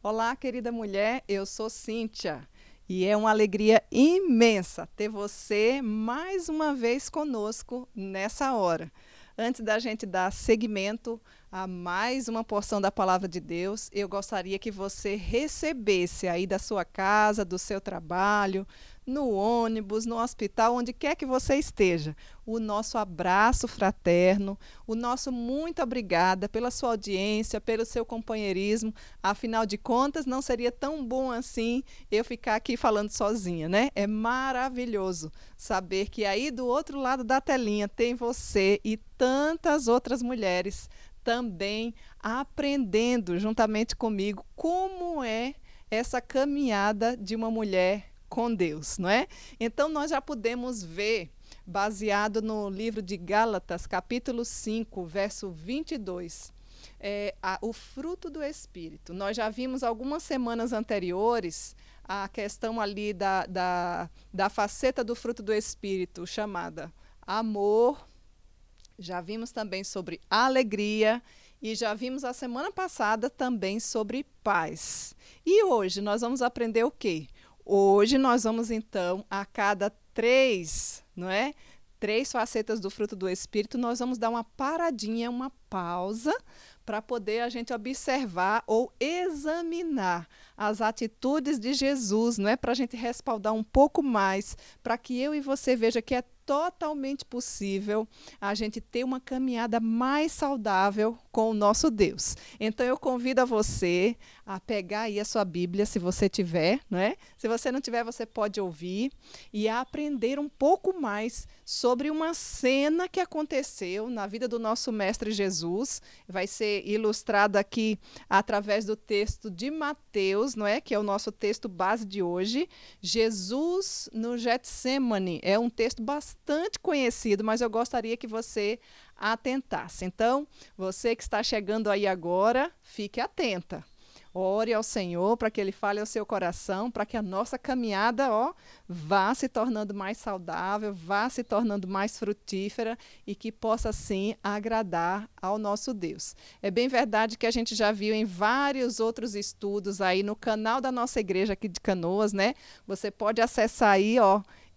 Olá, querida mulher, eu sou Cíntia e é uma alegria imensa ter você mais uma vez conosco nessa hora. Antes da gente dar seguimento a mais uma porção da palavra de Deus, eu gostaria que você recebesse aí da sua casa, do seu trabalho, no ônibus, no hospital, onde quer que você esteja, o nosso abraço fraterno, o nosso muito obrigada pela sua audiência, pelo seu companheirismo. Afinal de contas, não seria tão bom assim eu ficar aqui falando sozinha, né? É maravilhoso saber que aí do outro lado da telinha tem você e tantas outras mulheres também aprendendo juntamente comigo como é essa caminhada de uma mulher com Deus, não é? Então nós já podemos ver, baseado no livro de Gálatas, capítulo 5, verso 22, o fruto do Espírito. Nós já vimos algumas semanas anteriores a questão ali da faceta do fruto do Espírito, chamada amor. Já vimos também sobre alegria e já vimos a semana passada também sobre paz. E hoje nós vamos aprender o quê? Hoje nós vamos então, a cada três, não é? Três facetas do fruto do Espírito, nós vamos dar uma paradinha, uma pausa, para poder a gente observar ou examinar as atitudes de Jesus, não é? Para a gente respaldar um pouco mais, para que eu e você veja que é totalmente possível a gente ter uma caminhada mais saudável com o nosso Deus. Então eu convido a você a pegar aí a sua Bíblia, se você tiver, não é? Se você não tiver, você pode ouvir e a aprender um pouco mais sobre uma cena que aconteceu na vida do nosso mestre Jesus. Vai ser ilustrada aqui através do texto de Mateus, não é? Que é o nosso texto base de hoje. Jesus no Getsemane. É um texto bastante conhecido, mas eu gostaria que você atentasse. Então, você que está chegando aí agora, fique atenta. Ore ao Senhor para que Ele fale ao seu coração, para que a nossa caminhada, vá se tornando mais saudável, vá se tornando mais frutífera e que possa, sim, agradar ao nosso Deus. É bem verdade que a gente já viu em vários outros estudos aí no canal da nossa igreja aqui de Canoas, né? Você pode acessar aí,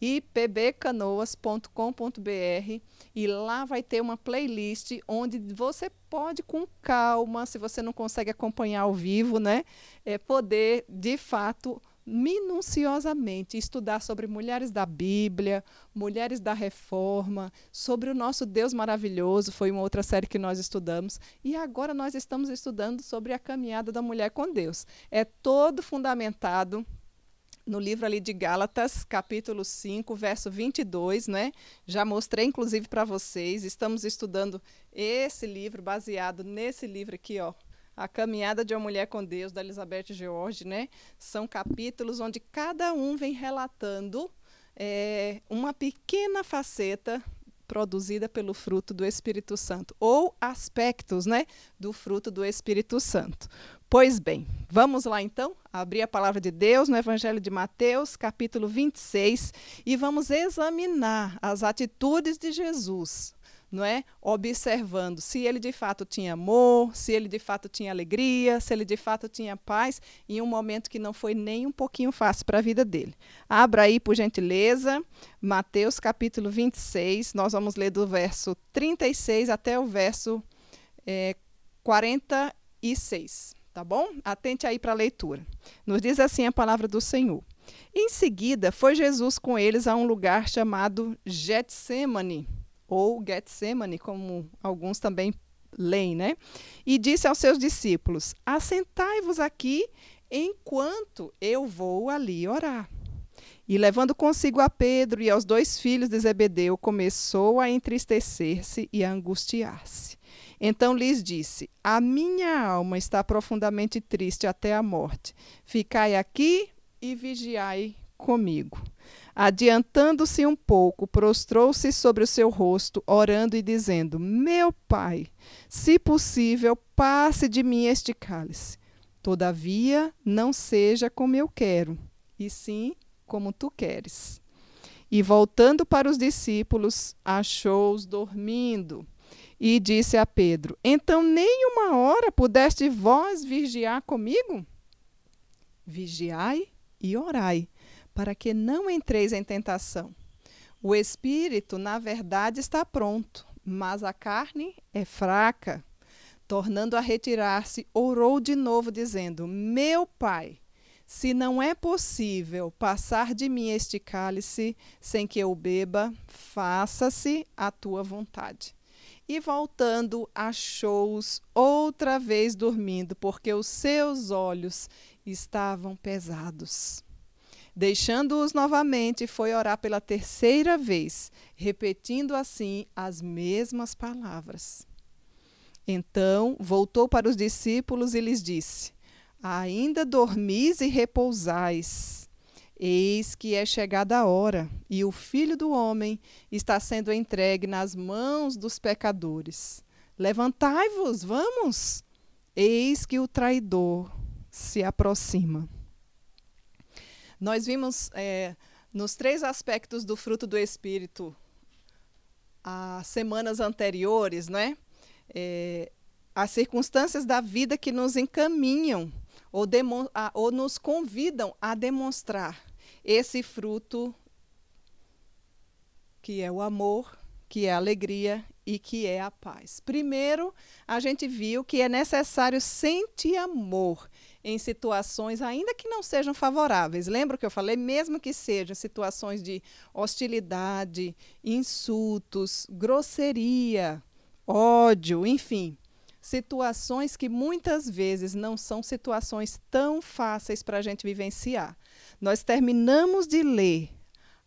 ipbcanoas.com.br e lá vai ter uma playlist onde você pode com calma, se você não consegue acompanhar ao vivo, né, poder de fato minuciosamente estudar sobre mulheres da Bíblia, mulheres da Reforma, sobre o nosso Deus maravilhoso, foi uma outra série que nós estudamos, e agora nós estamos estudando sobre a caminhada da mulher com Deus. É todo fundamentado no livro ali de Gálatas, capítulo 5, verso 22, né? Já mostrei, inclusive, para vocês. Estamos estudando esse livro, baseado nesse livro aqui, A Caminhada de uma Mulher com Deus, da Elizabeth George, né? São capítulos onde cada um vem relatando uma pequena faceta produzida pelo fruto do Espírito Santo, ou aspectos, né, do fruto do Espírito Santo. Pois bem, vamos lá então, abrir a palavra de Deus no Evangelho de Mateus, capítulo 26, e vamos examinar as atitudes de Jesus, não é? Observando se ele de fato tinha amor, se ele de fato tinha alegria, se ele de fato tinha paz, em um momento que não foi nem um pouquinho fácil para a vida dele. Abra aí, por gentileza, Mateus capítulo 26, nós vamos ler do verso 36 até o verso 46, tá bom? Atente aí para a leitura. Nos diz assim a palavra do Senhor. Em seguida, foi Jesus com eles a um lugar chamado Getsemane, ou Getsemane, como alguns também leem, né? E disse aos seus discípulos: assentai-vos aqui enquanto eu vou ali orar. E levando consigo a Pedro e aos 2 filhos de Zebedeu, começou a entristecer-se e a angustiar-se. Então lhes disse: a minha alma está profundamente triste até a morte. Ficai aqui e vigiai comigo. Adiantando-se um pouco, prostrou-se sobre o seu rosto, orando e dizendo: meu Pai, se possível, passe de mim este cálice. Todavia, não seja como eu quero, e sim como tu queres. E voltando para os discípulos, achou-os dormindo. E disse a Pedro: então nem uma hora pudeste vós vigiar comigo? vigiai e orai, para que não entreis em tentação. O espírito, na verdade, está pronto, mas a carne é fraca. Tornando a retirar-se, orou de novo, dizendo: Meu Pai, se não é possível passar de mim este cálice sem que eu beba, faça-se a tua vontade. E voltando, achou-os outra vez dormindo, porque os seus olhos estavam pesados. Deixando-os novamente, foi orar pela terceira vez, repetindo assim as mesmas palavras. Então voltou para os discípulos e lhes disse: Ainda dormis e repousais. Eis que é chegada a hora, e o Filho do Homem está sendo entregue nas mãos dos pecadores. Levantai-vos, vamos! Eis que o traidor se aproxima. Nós vimos nos 3 aspectos do fruto do Espírito as semanas anteriores, né? As circunstâncias da vida que nos encaminham ou nos convidam a demonstrar esse fruto que é o amor, que é a alegria e que é a paz. Primeiro, a gente viu que é necessário sentir amor em situações, ainda que não sejam favoráveis. Lembra que eu falei? Mesmo que sejam situações de hostilidade, insultos, grosseria, ódio, enfim. Situações que muitas vezes não são situações tão fáceis para a gente vivenciar. Nós terminamos de ler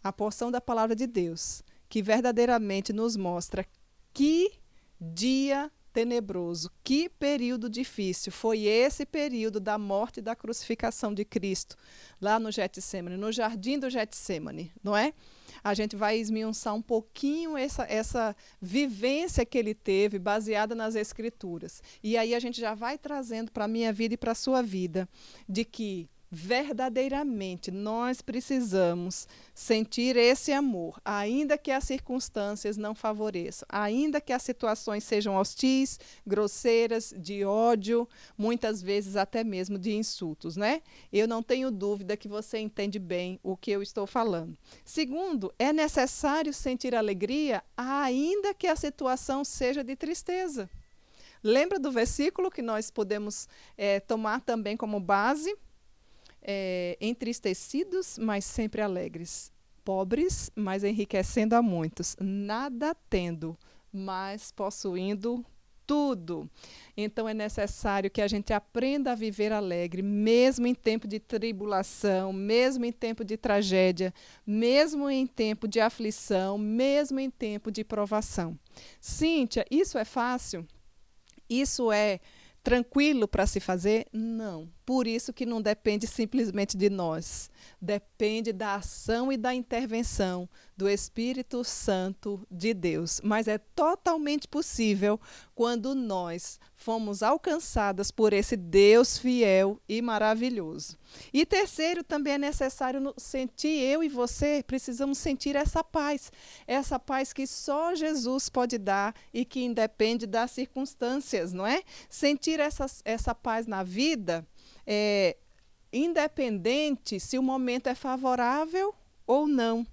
a porção da palavra de Deus, que verdadeiramente nos mostra que dia tenebroso, que período difícil foi esse período da morte e da crucificação de Cristo, lá no Getsêmani, no jardim do Getsêmani, não é? A gente vai esmiuçar um pouquinho essa vivência que ele teve, baseada nas Escrituras. E aí a gente já vai trazendo para a minha vida e para a sua vida, de que verdadeiramente nós precisamos sentir esse amor, ainda que as circunstâncias não favoreçam, ainda que as situações sejam hostis, grosseiras, de ódio, muitas vezes até mesmo de insultos, né? Eu não tenho dúvida que você entende bem o que eu estou falando. Segundo, é necessário sentir alegria, ainda que a situação seja de tristeza. Lembra do versículo que nós podemos tomar também como base? Entristecidos, mas sempre alegres, pobres, mas enriquecendo a muitos, nada tendo, mas possuindo tudo. Então é necessário que a gente aprenda a viver alegre, mesmo em tempo de tribulação, mesmo em tempo de tragédia, mesmo em tempo de aflição, mesmo em tempo de provação. Cíntia, isso é fácil? Isso é tranquilo para se fazer? Não. Por isso que não depende simplesmente de nós. Depende da ação e da intervenção do Espírito Santo de Deus. Mas é totalmente possível quando nós fomos alcançadas por esse Deus fiel e maravilhoso. E terceiro, também é necessário sentir, eu e você precisamos sentir essa paz que só Jesus pode dar e que independe das circunstâncias, não é? Sentir essa paz na vida, independente se o momento é favorável ou não.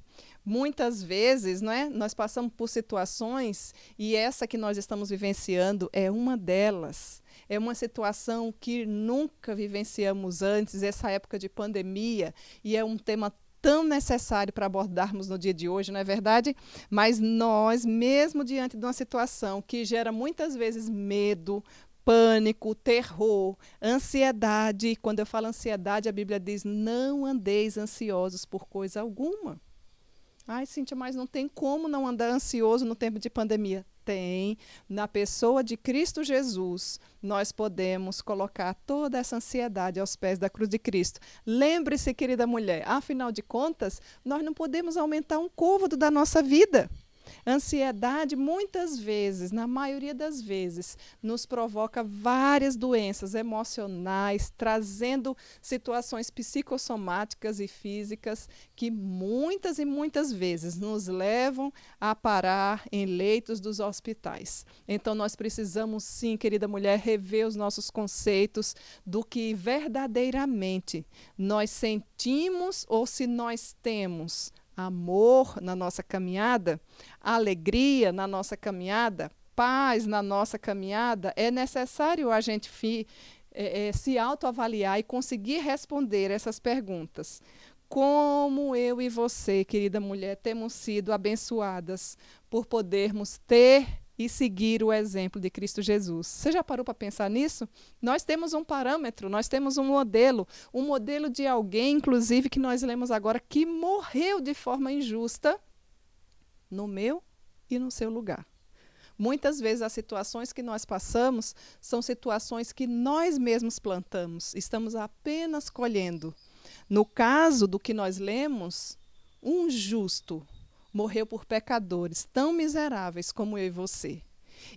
Muitas vezes, não é? Nós passamos por situações, e essa que nós estamos vivenciando é uma delas. É uma situação que nunca vivenciamos antes, essa época de pandemia, e é um tema tão necessário para abordarmos no dia de hoje, não é verdade? Mas nós, mesmo diante de uma situação que gera muitas vezes medo, pânico, terror, ansiedade. Quando eu falo ansiedade, a Bíblia diz: não andeis ansiosos por coisa alguma. Ai, Cíntia, mas não tem como não andar ansioso no tempo de pandemia. Tem. Na pessoa de Cristo Jesus, nós podemos colocar toda essa ansiedade aos pés da cruz de Cristo. Lembre-se, querida mulher, afinal de contas, nós não podemos aumentar um côvado da nossa vida. Ansiedade, muitas vezes, na maioria das vezes, nos provoca várias doenças emocionais, trazendo situações psicossomáticas e físicas que muitas e muitas vezes nos levam a parar em leitos dos hospitais. Então, nós precisamos, sim, querida mulher, rever os nossos conceitos do que verdadeiramente nós sentimos ou se nós temos amor na nossa caminhada, alegria na nossa caminhada, paz na nossa caminhada. É necessário a gente se autoavaliar e conseguir responder essas perguntas. Como eu e você, querida mulher, temos sido abençoadas por podermos ter e seguir o exemplo de Cristo Jesus. Você já parou para pensar nisso? Nós temos um parâmetro, nós temos um modelo de alguém, inclusive, que nós lemos agora, que morreu de forma injusta no meu e no seu lugar. Muitas vezes as situações que nós passamos são situações que nós mesmos plantamos, estamos apenas colhendo. No caso do que nós lemos, um justo morreu por pecadores tão miseráveis como eu e você.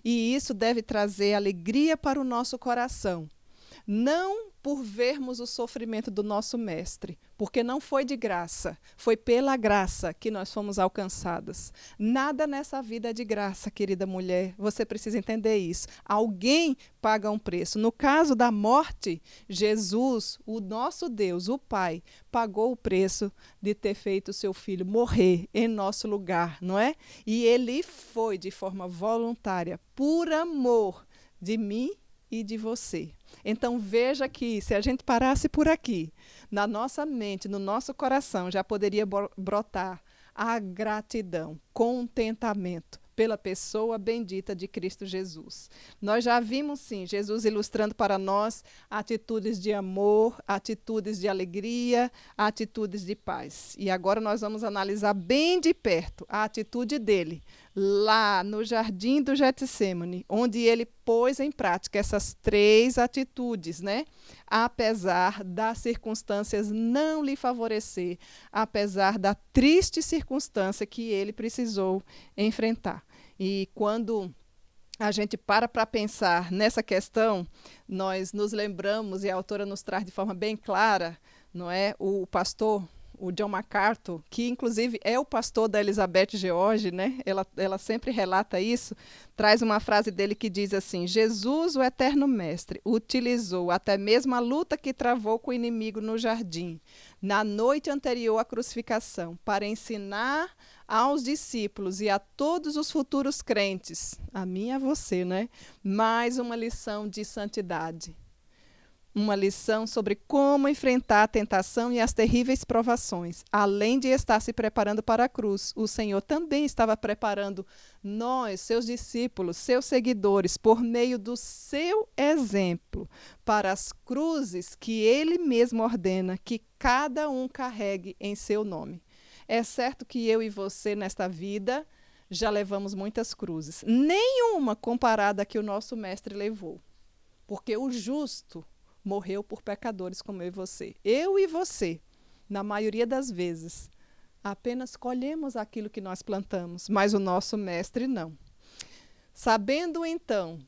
E isso deve trazer alegria para o nosso coração. Não por vermos o sofrimento do nosso mestre, porque não foi de graça, foi pela graça que nós fomos alcançadas. Nada nessa vida é de graça, querida mulher, você precisa entender isso. Alguém paga um preço. No caso da morte, Jesus, o nosso Deus, o Pai, pagou o preço de ter feito o seu filho morrer em nosso lugar, não é? E ele foi de forma voluntária, por amor de mim e de você. Então veja que se a gente parasse por aqui, na nossa mente, no nosso coração, já poderia brotar a gratidão, contentamento pela pessoa bendita de Cristo Jesus. Nós já vimos, sim, Jesus ilustrando para nós atitudes de amor, atitudes de alegria, atitudes de paz. E agora nós vamos analisar bem de perto a atitude dele, lá no jardim do Getsêmani, onde ele pôs em prática essas 3 atitudes, né? Apesar das circunstâncias não lhe favorecer, apesar da triste circunstância que ele precisou enfrentar. E quando a gente para pensar nessa questão, nós nos lembramos, e a autora nos traz de forma bem clara, não é? O pastor, o John MacArthur, que inclusive é o pastor da Elizabeth George, né? Ela sempre relata isso, traz uma frase dele que diz assim: Jesus, o eterno mestre, utilizou até mesmo a luta que travou com o inimigo no jardim, na noite anterior à crucificação, para ensinar aos discípulos e a todos os futuros crentes, a mim e a você, né? Mais uma lição de santidade. Uma lição sobre como enfrentar a tentação e as terríveis provações. Além de estar se preparando para a cruz, o Senhor também estava preparando nós, seus discípulos, seus seguidores, por meio do seu exemplo, para as cruzes que ele mesmo ordena que cada um carregue em seu nome. É certo que eu e você, nesta vida, já levamos muitas cruzes. Nenhuma comparada a que o nosso mestre levou. Porque o justo morreu por pecadores como eu e você. Eu e você, na maioria das vezes, apenas colhemos aquilo que nós plantamos, mas o nosso mestre não. Sabendo então,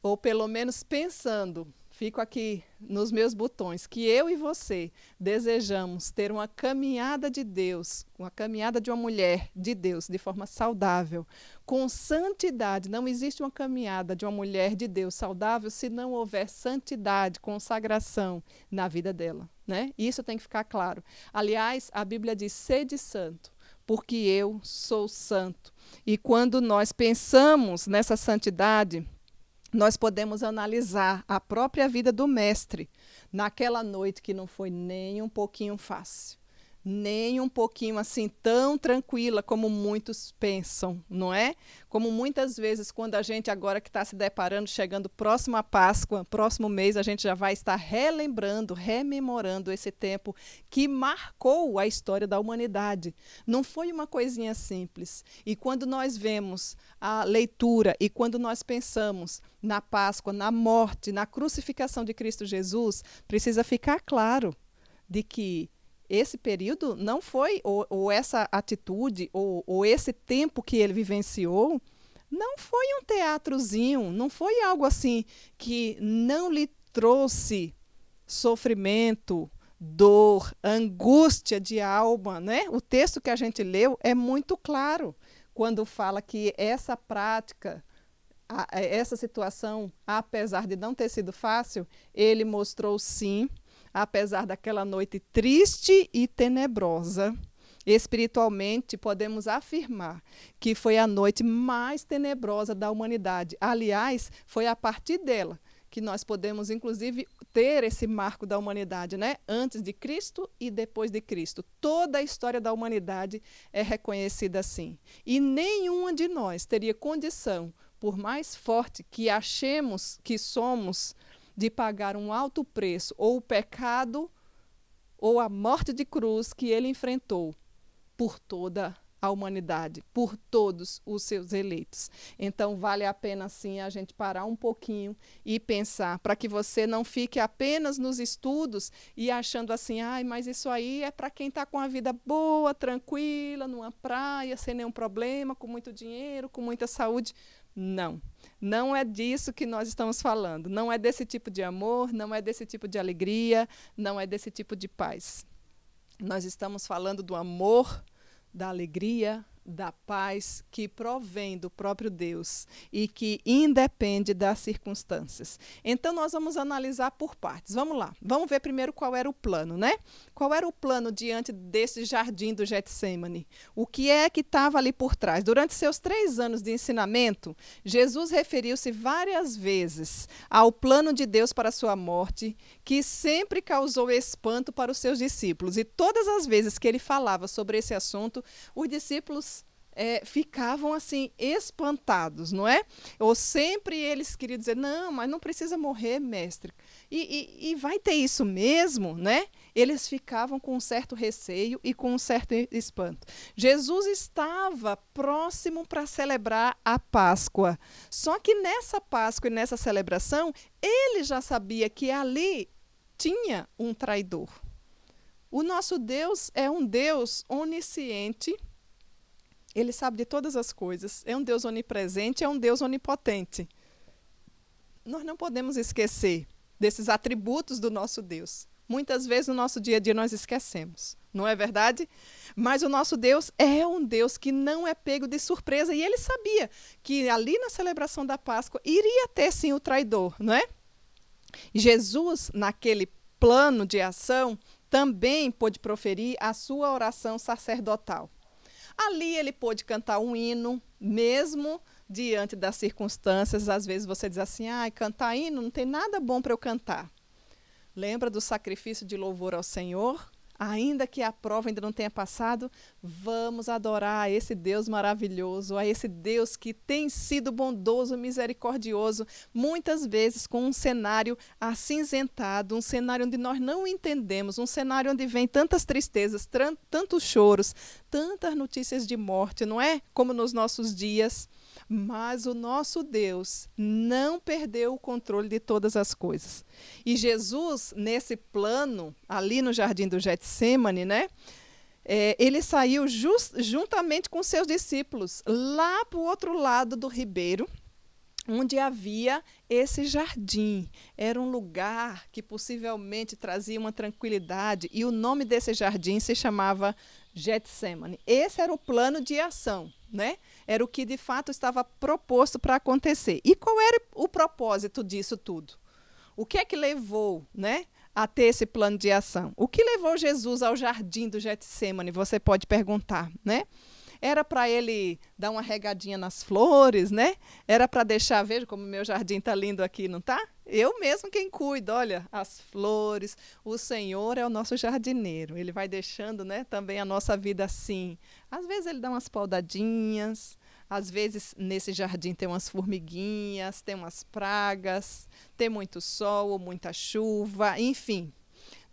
ou pelo menos pensando, fico aqui nos meus botões, que eu e você desejamos ter uma caminhada de Deus, uma caminhada de uma mulher de Deus de forma saudável, com santidade. Não existe uma caminhada de uma mulher de Deus saudável se não houver santidade, consagração na vida dela, né? Isso tem que ficar claro. Aliás, a Bíblia diz: sede santo, porque eu sou santo. E quando nós pensamos nessa santidade, nós podemos analisar a própria vida do mestre naquela noite que não foi nem um pouquinho fácil, nem um pouquinho assim tão tranquila como muitos pensam, não é? Como muitas vezes quando a gente agora que está se deparando, chegando próximo à Páscoa, próximo mês, a gente já vai estar relembrando, rememorando esse tempo que marcou a história da humanidade. Não foi uma coisinha simples. E quando nós vemos a leitura e quando nós pensamos na Páscoa, na morte, na crucificação de Cristo Jesus, precisa ficar claro de que esse período não foi, ou essa atitude, ou esse tempo que ele vivenciou, não foi um teatrozinho, não foi algo assim que não lhe trouxe sofrimento, dor, angústia de alma, né? O texto que a gente leu é muito claro quando fala que essa prática, essa situação, apesar de não ter sido fácil, ele mostrou sim, apesar daquela noite triste e tenebrosa. Espiritualmente, podemos afirmar que foi a noite mais tenebrosa da humanidade. Aliás, foi a partir dela que nós podemos, inclusive, ter esse marco da humanidade, né? Antes de Cristo e depois de Cristo. Toda a história da humanidade é reconhecida assim. E nenhuma de nós teria condição, por mais forte que achemos que somos, de pagar um alto preço, ou o pecado, ou a morte de cruz que ele enfrentou por toda a humanidade, por todos os seus eleitos. Então, vale a pena, sim, a gente parar um pouquinho e pensar, para que você não fique apenas nos estudos e achando assim, ai, mas isso aí é para quem está com a vida boa, tranquila, numa praia, sem nenhum problema, com muito dinheiro, com muita saúde. Não, não é disso que nós estamos falando. Não é desse tipo de amor, não é desse tipo de alegria, não é desse tipo de paz. Nós estamos falando do amor, da alegria, da paz que provém do próprio Deus e que independe das circunstâncias. Então, nós vamos analisar por partes. Vamos lá. Vamos ver primeiro qual era o plano, né? Qual era o plano diante desse jardim do Getsêmani? O que é que estava ali por trás? Durante seus 3 anos de ensinamento, Jesus referiu-se várias vezes ao plano de Deus para a sua morte, que sempre causou espanto para os seus discípulos. E todas as vezes que ele falava sobre esse assunto, os discípulos ficavam assim espantados, não é? Ou sempre eles queriam dizer, não, mas não precisa morrer, mestre. E vai ter isso mesmo, né? Eles ficavam com um certo receio e com um certo espanto. Jesus estava próximo para celebrar a Páscoa. Só que nessa Páscoa e nessa celebração, ele já sabia que ali tinha um traidor. O nosso Deus é um Deus onisciente. Ele sabe de todas as coisas. É um Deus onipresente, é um Deus onipotente. Nós não podemos esquecer desses atributos do nosso Deus. Muitas vezes no nosso dia a dia nós esquecemos, não é verdade? Mas o nosso Deus é um Deus que não é pego de surpresa. E ele sabia que ali na celebração da Páscoa iria ter sim o traidor, não é? Jesus, naquele plano de ação, também pôde proferir a sua oração sacerdotal. Ali ele pôde cantar um hino, mesmo diante das circunstâncias. Às vezes você diz assim, cantar hino não tem nada bom para eu cantar. Lembra do sacrifício de louvor ao Senhor? Ainda que a prova ainda não tenha passado, vamos adorar a esse Deus maravilhoso, a esse Deus que tem sido bondoso, misericordioso, muitas vezes com um cenário acinzentado, um cenário onde nós não entendemos, um cenário onde vem tantas tristezas, tantos choros, tantas notícias de morte, não é? Como nos nossos dias. Mas o nosso Deus não perdeu o controle de todas as coisas. E Jesus, nesse plano, ali no jardim do Getsêmani, né? Ele saiu juntamente com seus discípulos, lá para o outro lado do ribeiro, onde havia esse jardim. Era um lugar que possivelmente trazia uma tranquilidade, e o nome desse jardim se chamava Getsêmani. Esse era o plano de ação, né? Era o que de fato estava proposto para acontecer. E qual era o propósito disso tudo? O que é que levou, né, a ter esse plano de ação? O que levou Jesus ao jardim do Getsêmani? Você pode perguntar, né? Era para ele dar uma regadinha nas flores, né? Era para deixar, veja como o meu jardim está lindo aqui, não está? Eu mesmo quem cuido, olha, as flores. O Senhor é o nosso jardineiro. Ele vai deixando, né, também a nossa vida assim. Às vezes ele dá umas podadinhas, às vezes nesse jardim tem umas formiguinhas, tem umas pragas, tem muito sol ou muita chuva, enfim.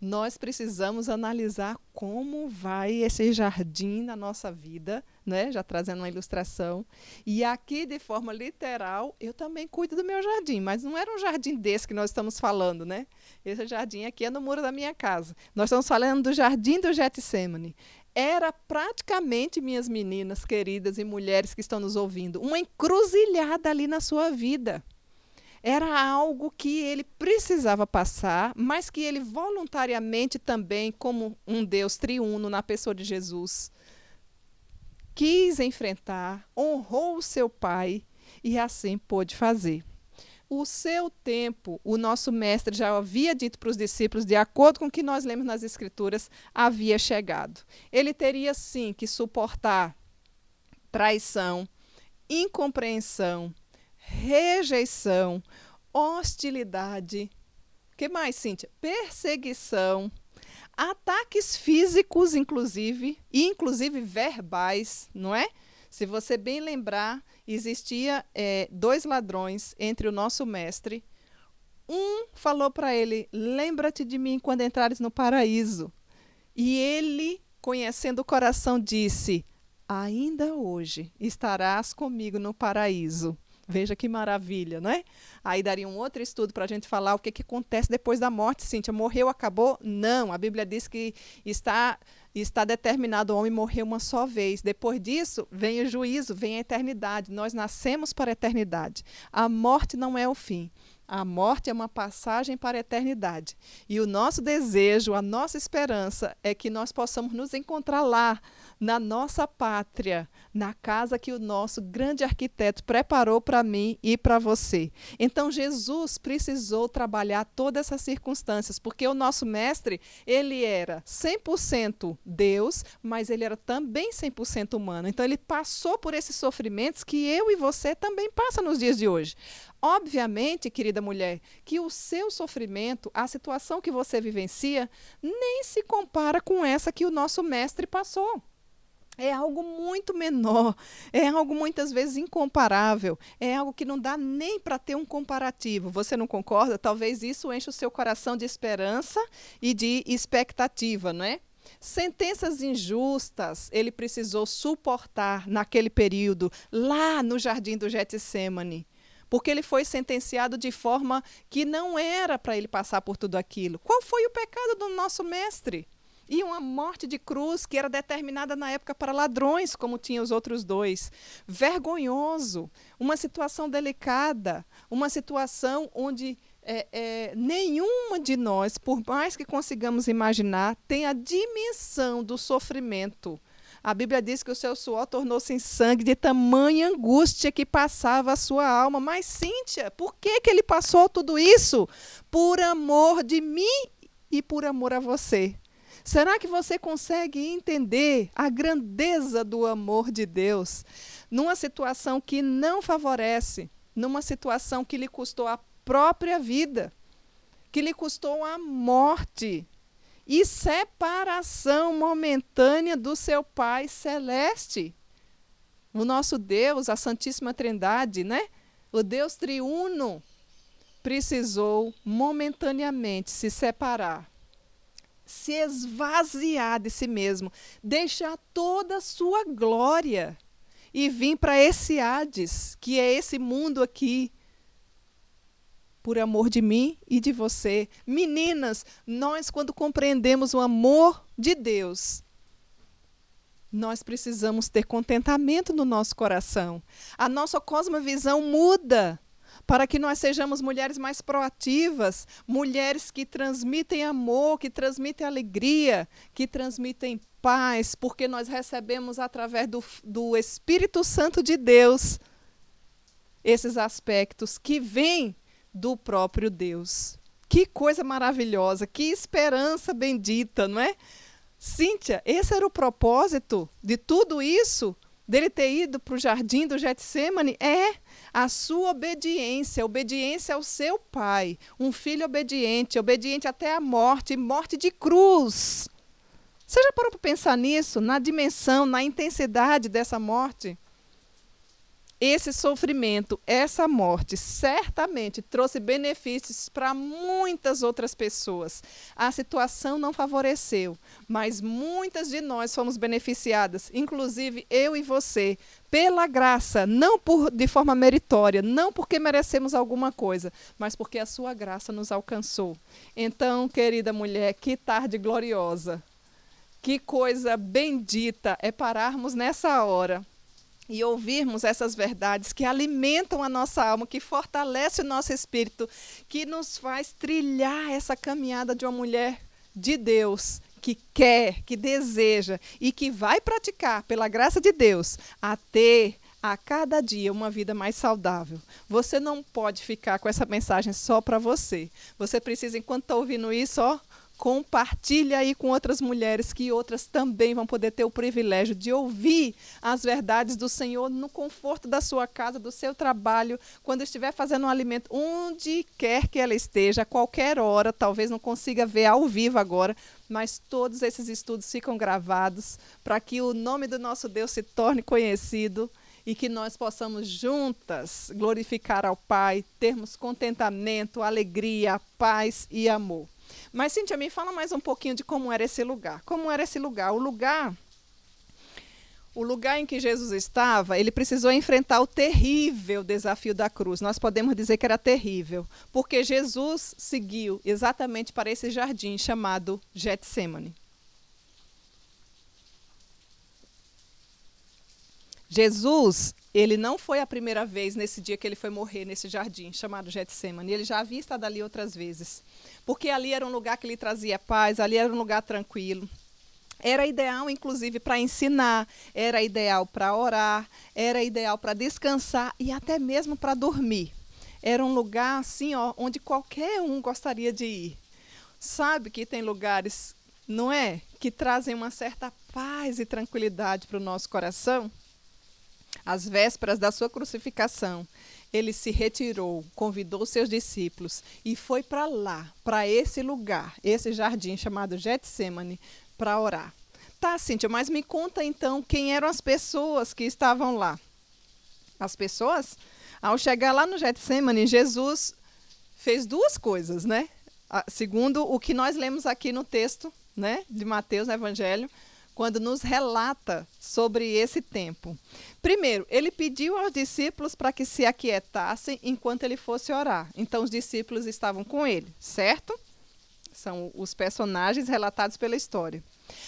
nós precisamos analisar como vai esse jardim na nossa vida, né? Já trazendo uma ilustração. E aqui, de forma literal, eu também cuido do meu jardim, mas não era um jardim desse que nós estamos falando, né? Esse jardim aqui é no muro da minha casa. Nós estamos falando do jardim do Getsemane. Era praticamente, minhas meninas queridas e mulheres que estão nos ouvindo, uma encruzilhada ali na sua vida. Era algo que ele precisava passar, mas que ele voluntariamente também, como um Deus triuno na pessoa de Jesus, quis enfrentar, honrou o seu Pai e assim pôde fazer. O seu tempo, o nosso mestre já havia dito para os discípulos, de acordo com o que nós lemos nas Escrituras, havia chegado. Ele teria sim que suportar traição, incompreensão, rejeição, hostilidade, que mais, Cíntia? Perseguição, ataques físicos, inclusive, e inclusive verbais, não é? Se você bem lembrar, existia 2 ladrões entre o nosso mestre. Um falou para ele, lembra-te de mim quando entrares no paraíso. E ele, conhecendo o coração, disse, ainda hoje estarás comigo no paraíso. Veja que maravilha, não é? Aí daria um outro estudo para a gente falar o que acontece depois da morte, Cíntia. Morreu, acabou? Não, a Bíblia diz que está determinado o homem morrer uma só vez. Depois disso, vem o juízo, vem a eternidade. Nós nascemos para a eternidade. A morte não é o fim. A morte é uma passagem para a eternidade. E o nosso desejo, a nossa esperança é que nós possamos nos encontrar lá, na nossa pátria, na casa que o nosso grande arquiteto preparou para mim e para você. Então, Jesus precisou trabalhar todas essas circunstâncias, porque o nosso mestre, ele era 100% Deus, mas ele era também 100% humano. Então, ele passou por esses sofrimentos que eu e você também passam nos dias de hoje. Obviamente, querida mulher, que o seu sofrimento, a situação que você vivencia, nem se compara com essa que o nosso mestre passou. É algo muito menor, é algo muitas vezes incomparável, é algo que não dá nem para ter um comparativo. Você não concorda? Talvez isso enche o seu coração de esperança e de expectativa, não é? Sentenças injustas ele precisou suportar naquele período, lá no jardim do Getsemane. Porque ele foi sentenciado de forma que não era para ele passar por tudo aquilo. Qual foi o pecado do nosso mestre? E uma morte de cruz que era determinada na época para ladrões, como tinha os outros 2. Vergonhoso, uma situação delicada, uma situação onde nenhuma de nós, por mais que consigamos imaginar, tem a dimensão do sofrimento. A Bíblia diz que o seu suor tornou-se em sangue de tamanha angústia que passava a sua alma. Mas, Cíntia, por que ele passou tudo isso? Por amor de mim e por amor a você. Será que você consegue entender a grandeza do amor de Deus numa situação que não favorece, numa situação que lhe custou a própria vida, que lhe custou a morte e separação momentânea do seu Pai Celeste? O nosso Deus, a Santíssima Trindade, né? O Deus triuno, precisou momentaneamente se separar, se esvaziar de si mesmo, deixar toda a sua glória e vir para esse Hades, que é esse mundo aqui, por amor de mim e de você. Meninas, nós quando compreendemos o amor de Deus, nós precisamos ter contentamento no nosso coração. A nossa cosmovisão muda, para que nós sejamos mulheres mais proativas, mulheres que transmitem amor, que transmitem alegria, que transmitem paz, porque nós recebemos através do Espírito Santo de Deus esses aspectos que vêm do próprio Deus. Que coisa maravilhosa, que esperança bendita, não é? Cíntia, esse era o propósito de tudo isso, dele ter ido para o jardim do Getsemane? A sua obediência, obediência ao seu pai, um filho obediente, obediente até a morte, morte de cruz. Você já parou para pensar nisso, na dimensão, na intensidade dessa morte? esse sofrimento, essa morte, certamente trouxe benefícios para muitas outras pessoas. A situação não favoreceu, mas muitas de nós fomos beneficiadas, inclusive eu e você, pela graça, não de forma meritória, não porque merecemos alguma coisa, mas porque a sua graça nos alcançou. Então, querida mulher, que tarde gloriosa, que coisa bendita é pararmos nessa hora e ouvirmos essas verdades que alimentam a nossa alma, que fortalece o nosso espírito, que nos faz trilhar essa caminhada de uma mulher de Deus, que quer, que deseja e que vai praticar, pela graça de Deus, a ter a cada dia uma vida mais saudável. Você não pode ficar com essa mensagem só para você. Você precisa, enquanto está ouvindo isso, compartilha aí com outras mulheres, que outras também vão poder ter o privilégio de ouvir as verdades do Senhor no conforto da sua casa, do seu trabalho, quando estiver fazendo um alimento, onde quer que ela esteja, a qualquer hora, talvez não consiga ver ao vivo agora, mas todos esses estudos ficam gravados para que o nome do nosso Deus se torne conhecido e que nós possamos juntas glorificar ao Pai, termos contentamento, alegria, paz e amor. Mas, Cíntia, me fala mais um pouquinho de como era esse lugar. Como era esse lugar? O lugar em que Jesus estava, ele precisou enfrentar o terrível desafio da cruz. Nós podemos dizer que era terrível, porque Jesus seguiu exatamente para esse jardim chamado Getsêmani. Jesus, ele não foi a primeira vez nesse dia que ele foi morrer nesse jardim chamado Getsêmani. Ele já havia estado ali outras vezes. Porque ali era um lugar que lhe trazia paz, ali era um lugar tranquilo. Era ideal, inclusive, para ensinar, era ideal para orar, era ideal para descansar e até mesmo para dormir. Era um lugar assim, onde qualquer um gostaria de ir. Sabe que tem lugares, não é, que trazem uma certa paz e tranquilidade para o nosso coração? Às vésperas da sua crucificação, ele se retirou, convidou seus discípulos e foi para lá, para esse lugar, esse jardim chamado Getsêmani, para orar. Tá, Cíntia, mas me conta então quem eram as pessoas que estavam lá. As pessoas, ao chegar lá no Getsêmani, Jesus fez duas coisas, né? Segundo o que nós lemos aqui no texto, né, de Mateus, no Evangelho, quando nos relata sobre esse tempo. Primeiro, ele pediu aos discípulos para que se aquietassem enquanto ele fosse orar. Então, os discípulos estavam com ele, certo? São os personagens relatados pela história.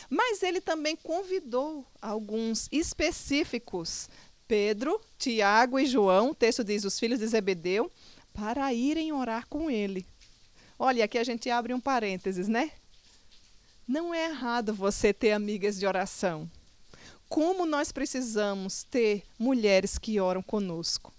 Mas ele também convidou alguns específicos, Pedro, Tiago e João, o texto diz os filhos de Zebedeu, para irem orar com ele. Olha, aqui a gente abre um parênteses, né? Não é errado você ter amigas de oração. Como nós precisamos ter mulheres que oram conosco.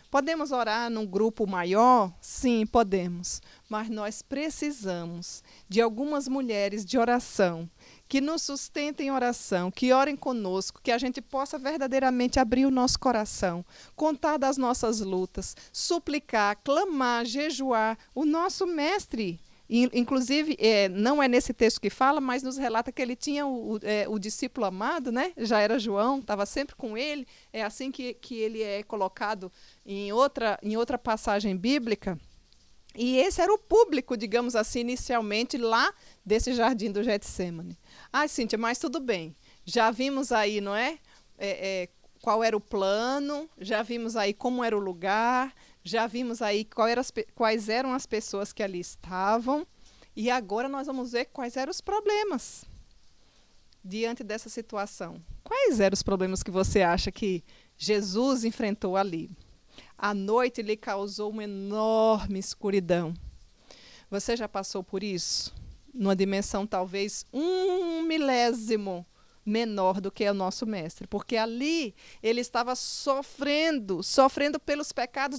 Podemos orar num grupo maior? Sim, podemos. Mas nós precisamos de algumas mulheres de oração, que nos sustentem em oração, que orem conosco, que a gente possa verdadeiramente abrir o nosso coração, contar das nossas lutas, suplicar, clamar, jejuar. O nosso mestre, inclusive, não é nesse texto que fala, mas nos relata que ele tinha o discípulo amado, né? Já era João, estava sempre com ele. É assim que ele é colocado em outra passagem bíblica. E esse era o público, digamos assim, inicialmente lá desse jardim do Getsêmani. Cíntia, mas tudo bem. Já vimos aí, não é? Qual era o plano, já vimos aí como era o lugar, já vimos aí quais eram as pessoas que ali estavam. E agora nós vamos ver quais eram os problemas diante dessa situação. Quais eram os problemas que você acha que Jesus enfrentou ali? A noite lhe causou uma enorme escuridão. Você já passou por isso? Numa dimensão talvez 1/1000 menor do que é o nosso mestre. Porque ali ele estava sofrendo pelos pecados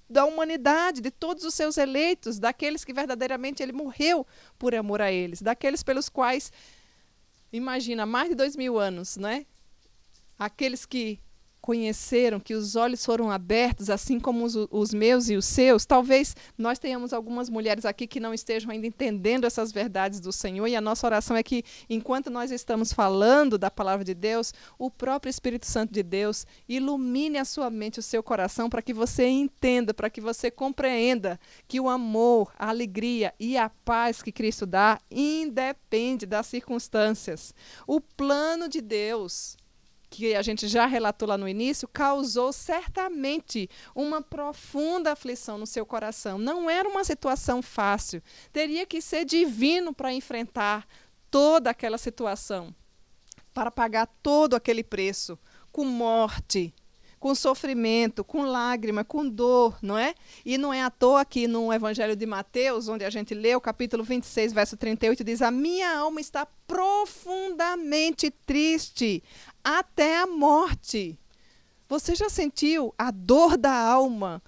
da humanidade, de todos os seus eleitos, daqueles que verdadeiramente ele morreu por amor a eles, daqueles pelos quais, imagina, mais de 2000 anos, né? Aqueles que conheceram, que os olhos foram abertos, assim como os meus e os seus. Talvez nós tenhamos algumas mulheres aqui que não estejam ainda entendendo essas verdades do Senhor, e a nossa oração é que, enquanto nós estamos falando da palavra de Deus, o próprio Espírito Santo de Deus ilumine a sua mente, o seu coração, para que você entenda, para que você compreenda que o amor, a alegria e a paz que Cristo dá independe das circunstâncias. O plano de Deus, que a gente já relatou lá no início, causou certamente uma profunda aflição no seu coração. Não era uma situação fácil. Teria que ser divino para enfrentar toda aquela situação, para pagar todo aquele preço, com morte, com sofrimento, com lágrima, com dor, não é? E não é à toa que no Evangelho de Mateus, onde a gente lê o capítulo 26, verso 38, diz: a minha alma está profundamente triste, até a morte. Você já sentiu a dor da alma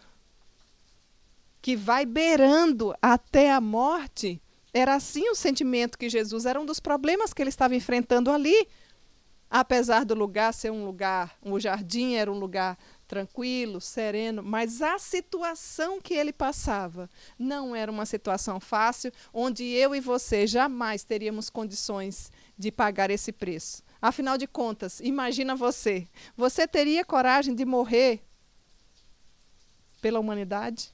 que vai beirando até a morte? Era assim o sentimento que Jesus, era um dos problemas que ele estava enfrentando ali. Apesar do lugar ser um lugar, o jardim era um lugar tranquilo, sereno, mas a situação que ele passava não era uma situação fácil, onde eu e você jamais teríamos condições de pagar esse preço. Afinal de contas, imagina você. Você teria coragem de morrer pela humanidade?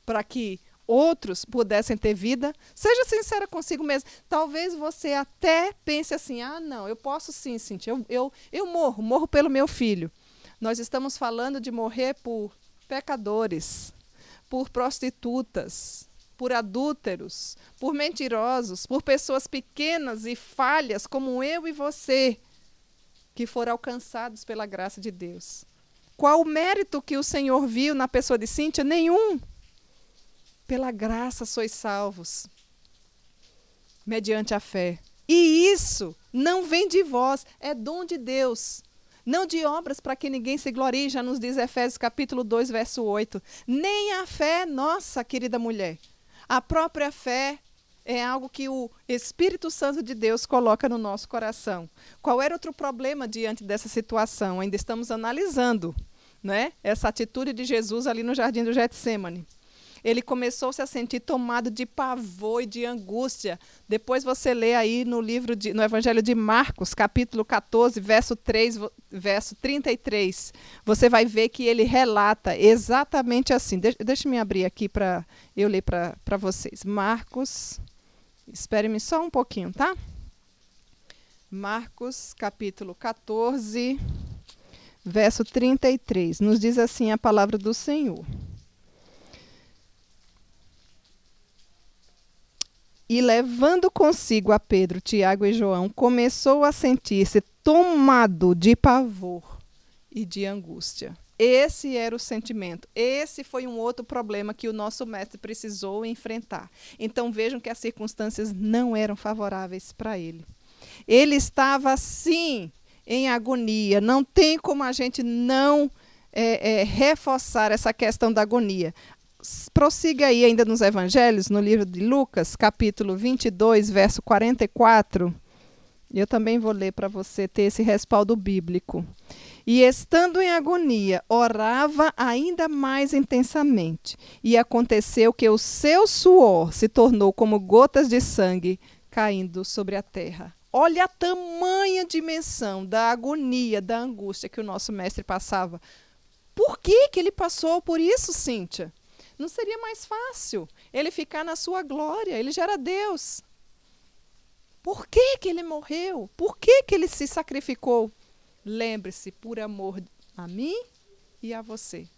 Para que outros pudessem ter vida? Seja sincera consigo mesmo. Talvez você até pense assim: ah, não, eu posso sim, Cíntia, eu morro pelo meu filho. Nós estamos falando de morrer por pecadores, por prostitutas, por adúlteros, por mentirosos, por pessoas pequenas e falhas como eu e você, que foram alcançados pela graça de Deus. Qual o mérito que o Senhor viu na pessoa de Cíntia? Nenhum. Pela graça sois salvos, mediante a fé. E isso não vem de vós, é dom de Deus. Não de obras para que ninguém se glorie, já nos diz Efésios capítulo 2, verso 8. Nem a fé nossa, querida mulher. A própria fé é algo que o Espírito Santo de Deus coloca no nosso coração. Qual era outro problema diante dessa situação? Ainda estamos analisando, né, essa atitude de Jesus ali no jardim do Getsêmani. Ele começou-se a sentir tomado de pavor e de angústia. Depois você lê aí no Evangelho de Marcos, capítulo 14, verso 33. Você vai ver que ele relata exatamente assim. Deixa-me abrir aqui para eu ler para vocês. Marcos, espere-me só um pouquinho, tá? Marcos, capítulo 14, verso 33. Nos diz assim a palavra do Senhor. E levando consigo a Pedro, Tiago e João, começou a sentir-se tomado de pavor e de angústia. Esse era o sentimento. Esse foi um outro problema que o nosso mestre precisou enfrentar. Então vejam que as circunstâncias não eram favoráveis para ele. Ele estava, sim, em agonia. Não tem como a gente não reforçar essa questão da agonia. Prossiga aí ainda nos evangelhos, no livro de Lucas, capítulo 22, verso 44. Eu também vou ler para você ter esse respaldo bíblico. E estando em agonia, orava ainda mais intensamente. E aconteceu que o seu suor se tornou como gotas de sangue caindo sobre a terra. Olha a tamanha dimensão da agonia, da angústia que o nosso mestre passava. Por que ele passou por isso, Cíntia? Não seria mais fácil ele ficar na sua glória? Ele já era Deus. Por que ele morreu? Por que ele se sacrificou? Lembre-se, por amor a mim e a você.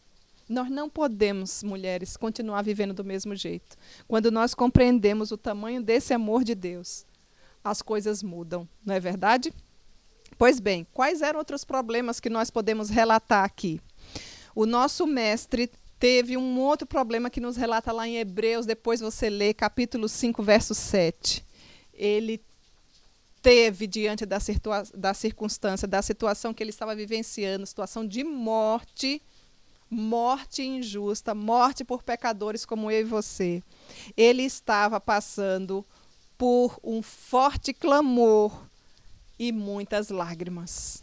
Nós não podemos, mulheres, continuar vivendo do mesmo jeito. Quando nós compreendemos o tamanho desse amor de Deus, as coisas mudam, não é verdade? Pois bem, quais eram outros problemas que nós podemos relatar aqui? O nosso mestre teve um outro problema que nos relata lá em Hebreus, depois você lê capítulo 5, verso 7. Ele teve, diante da circunstância, da situação que ele estava vivenciando, situação de morte, morte injusta, morte por pecadores como eu e você. Ele estava passando por um forte clamor e muitas lágrimas.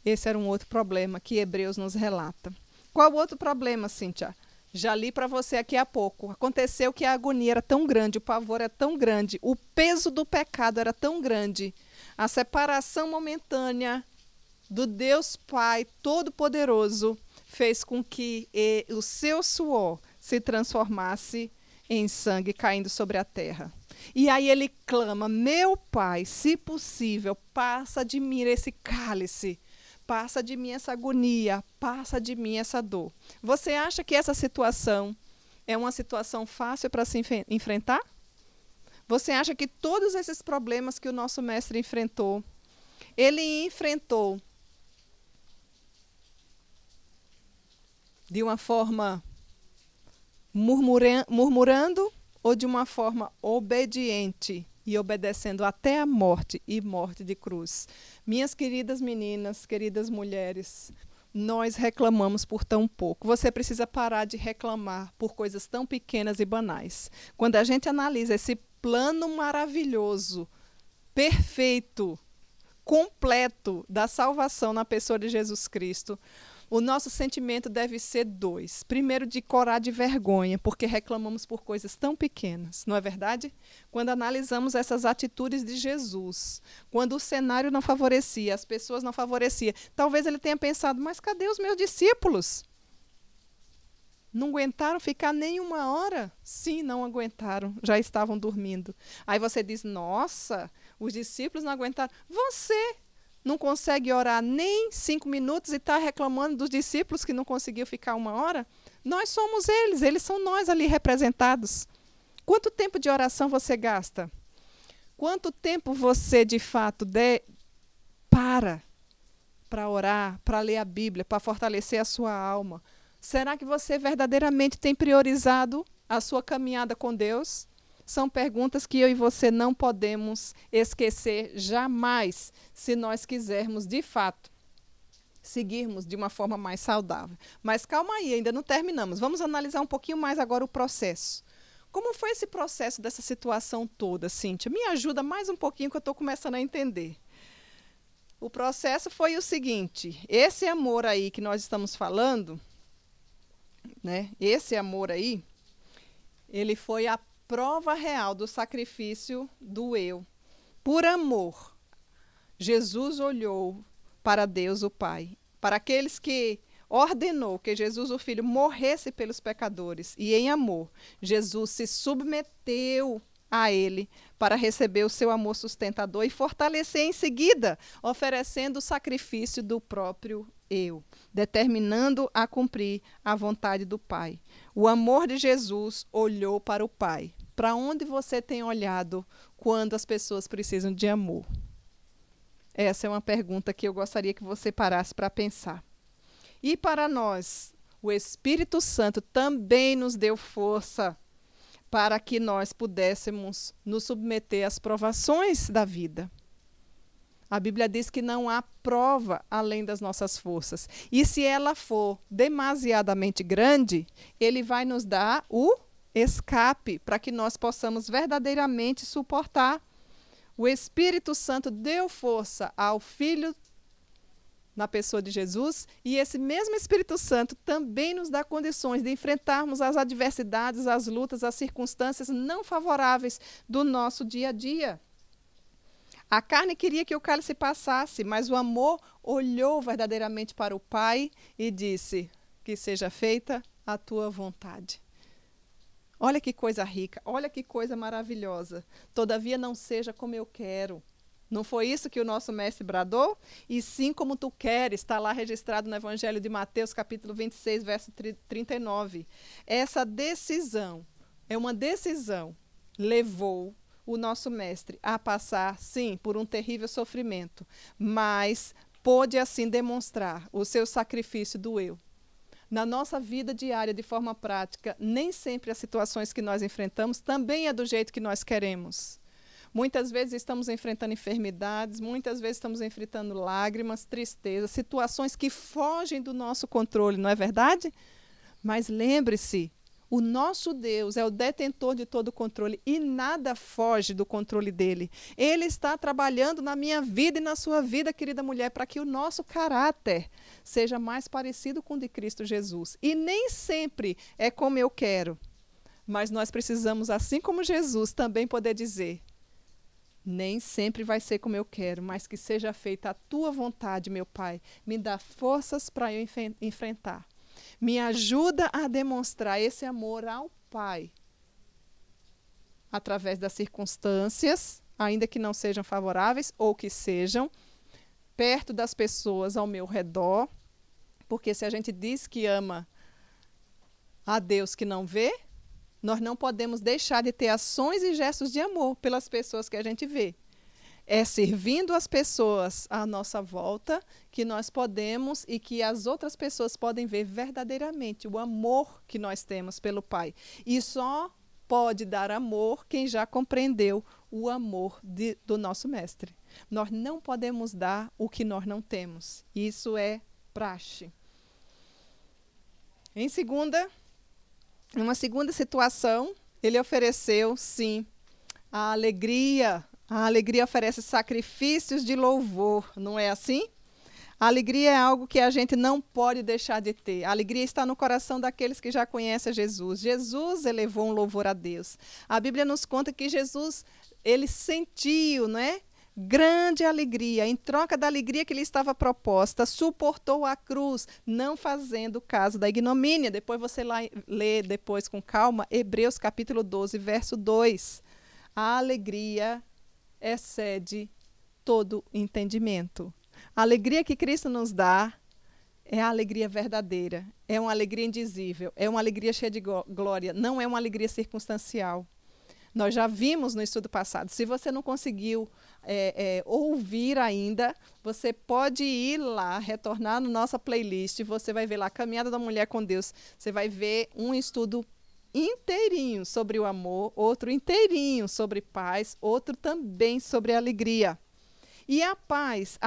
Esse era um outro problema que Hebreus nos relata. Qual outro problema, Cíntia? Já li para você aqui há pouco. Aconteceu que a agonia era tão grande, o pavor era tão grande, o peso do pecado era tão grande, a separação momentânea do Deus Pai Todo-Poderoso fez com que o seu suor se transformasse em sangue caindo sobre a terra. E aí ele clama: meu Pai, se possível, passa de mim esse cálice, passa de mim essa agonia, passa de mim essa dor. Você acha que essa situação é uma situação fácil para se enfrentar? Você acha que todos esses problemas que o nosso mestre enfrentou, ele enfrentou de uma forma murmurando ou de uma forma obediente e obedecendo até a morte e morte de cruz? Minhas queridas meninas, queridas mulheres, nós reclamamos por tão pouco. Você precisa parar de reclamar por coisas tão pequenas e banais. Quando a gente analisa esse plano maravilhoso, perfeito, completo da salvação na pessoa de Jesus Cristo, o nosso sentimento deve ser dois. Primeiro, de coragem, de vergonha, porque reclamamos por coisas tão pequenas, não é verdade? Quando analisamos essas atitudes de Jesus, quando o cenário não favorecia, as pessoas não favoreciam, talvez ele tenha pensado: mas cadê os meus discípulos? Não aguentaram ficar nem uma hora? Sim, não aguentaram, já estavam dormindo. Aí você diz: nossa, os discípulos não aguentaram. Você não consegue orar nem 5 minutos e está reclamando dos discípulos que não conseguiu ficar uma hora? Nós somos eles são nós ali representados. Quanto tempo de oração você gasta? Quanto tempo você, de fato, para orar, para ler a Bíblia, para fortalecer a sua alma? Será que você verdadeiramente tem priorizado a sua caminhada com Deus? São perguntas que eu e você não podemos esquecer jamais, se nós quisermos, de fato, seguirmos de uma forma mais saudável. Mas calma aí, ainda não terminamos. Vamos analisar um pouquinho mais agora o processo. Como foi esse processo dessa situação toda, Cíntia? Me ajuda mais um pouquinho que eu estou começando a entender. O processo foi o seguinte: esse amor aí que nós estamos falando, né? Esse amor aí, ele foi a prova real do sacrifício do eu. Por amor, Jesus olhou para Deus o Pai, para aqueles que ordenou que Jesus o Filho morresse pelos pecadores, e em amor, Jesus se submeteu a ele para receber o seu amor sustentador e fortalecer em seguida, oferecendo o sacrifício do próprio eu, determinando a cumprir a vontade do Pai. O amor de Jesus olhou para o Pai. Para onde você tem olhado quando as pessoas precisam de amor? Essa é uma pergunta que eu gostaria que você parasse para pensar. E para nós, o Espírito Santo também nos deu força para que nós pudéssemos nos submeter às provações da vida. A Bíblia diz que não há prova além das nossas forças. E se ela for demasiadamente grande, ele vai nos dar o escape para que nós possamos verdadeiramente suportar. O Espírito Santo deu força ao Filho na pessoa de Jesus, e esse mesmo Espírito Santo também nos dá condições de enfrentarmos as adversidades, as lutas, as circunstâncias não favoráveis do nosso dia a dia. A carne queria que o cálice passasse, mas o amor olhou verdadeiramente para o Pai e disse: que seja feita a tua vontade. Olha que coisa rica, olha que coisa maravilhosa. Todavia não seja como eu quero. Não foi isso que o nosso mestre bradou? E sim como tu queres, está lá registrado no Evangelho de Mateus, capítulo 26, verso 39. Essa decisão, uma decisão, levou o nosso mestre a passar, sim, por um terrível sofrimento, mas pôde assim demonstrar o seu sacrifício do eu. Na nossa vida diária, de forma prática, nem sempre as situações que nós enfrentamos também é do jeito que nós queremos. Muitas vezes estamos enfrentando enfermidades, muitas vezes estamos enfrentando lágrimas, tristezas, situações que fogem do nosso controle, não é verdade? Mas lembre-se, O nosso Deus é o detentor de todo o controle e nada foge do controle dele. Ele está trabalhando na minha vida e na sua vida, querida mulher, para que o nosso caráter seja mais parecido com o de Cristo Jesus. E nem sempre é como eu quero, mas nós precisamos, assim como Jesus, também poder dizer: nem sempre vai ser como eu quero, mas que seja feita a tua vontade, meu Pai. Me dá forças para eu enfrentar. Me ajuda a demonstrar esse amor ao Pai através das circunstâncias, ainda que não sejam favoráveis ou que sejam, perto das pessoas ao meu redor, porque se a gente diz que ama a Deus que não vê, nós não podemos deixar de ter ações e gestos de amor pelas pessoas que a gente vê. É servindo as pessoas à nossa volta que nós podemos e que as outras pessoas podem ver verdadeiramente o amor que nós temos pelo Pai. E só pode dar amor quem já compreendeu o amor do nosso Mestre. Nós não podemos dar o que nós não temos. Isso é praxe. Uma segunda situação, ele ofereceu, sim, a alegria. A alegria oferece sacrifícios de louvor, não é assim? A alegria é algo que a gente não pode deixar de ter. A alegria está no coração daqueles que já conhecem Jesus. Jesus elevou um louvor a Deus. A Bíblia nos conta que Jesus, ele sentiu, não é? Grande alegria. Em troca da alegria que lhe estava proposta, suportou a cruz, não fazendo caso da ignomínia. Depois você lê depois com calma, Hebreus capítulo 12, verso 2. A alegria excede todo entendimento. A alegria que Cristo nos dá é a alegria verdadeira, é uma alegria indizível, é uma alegria cheia de glória, não é uma alegria circunstancial. Nós já vimos no estudo passado. Se você não conseguiu ouvir ainda, você pode ir lá, retornar na nossa playlist, você vai ver lá Caminhada da Mulher com Deus, você vai ver um estudo inteirinho sobre o amor, outro inteirinho sobre paz, outro também sobre alegria. E a paz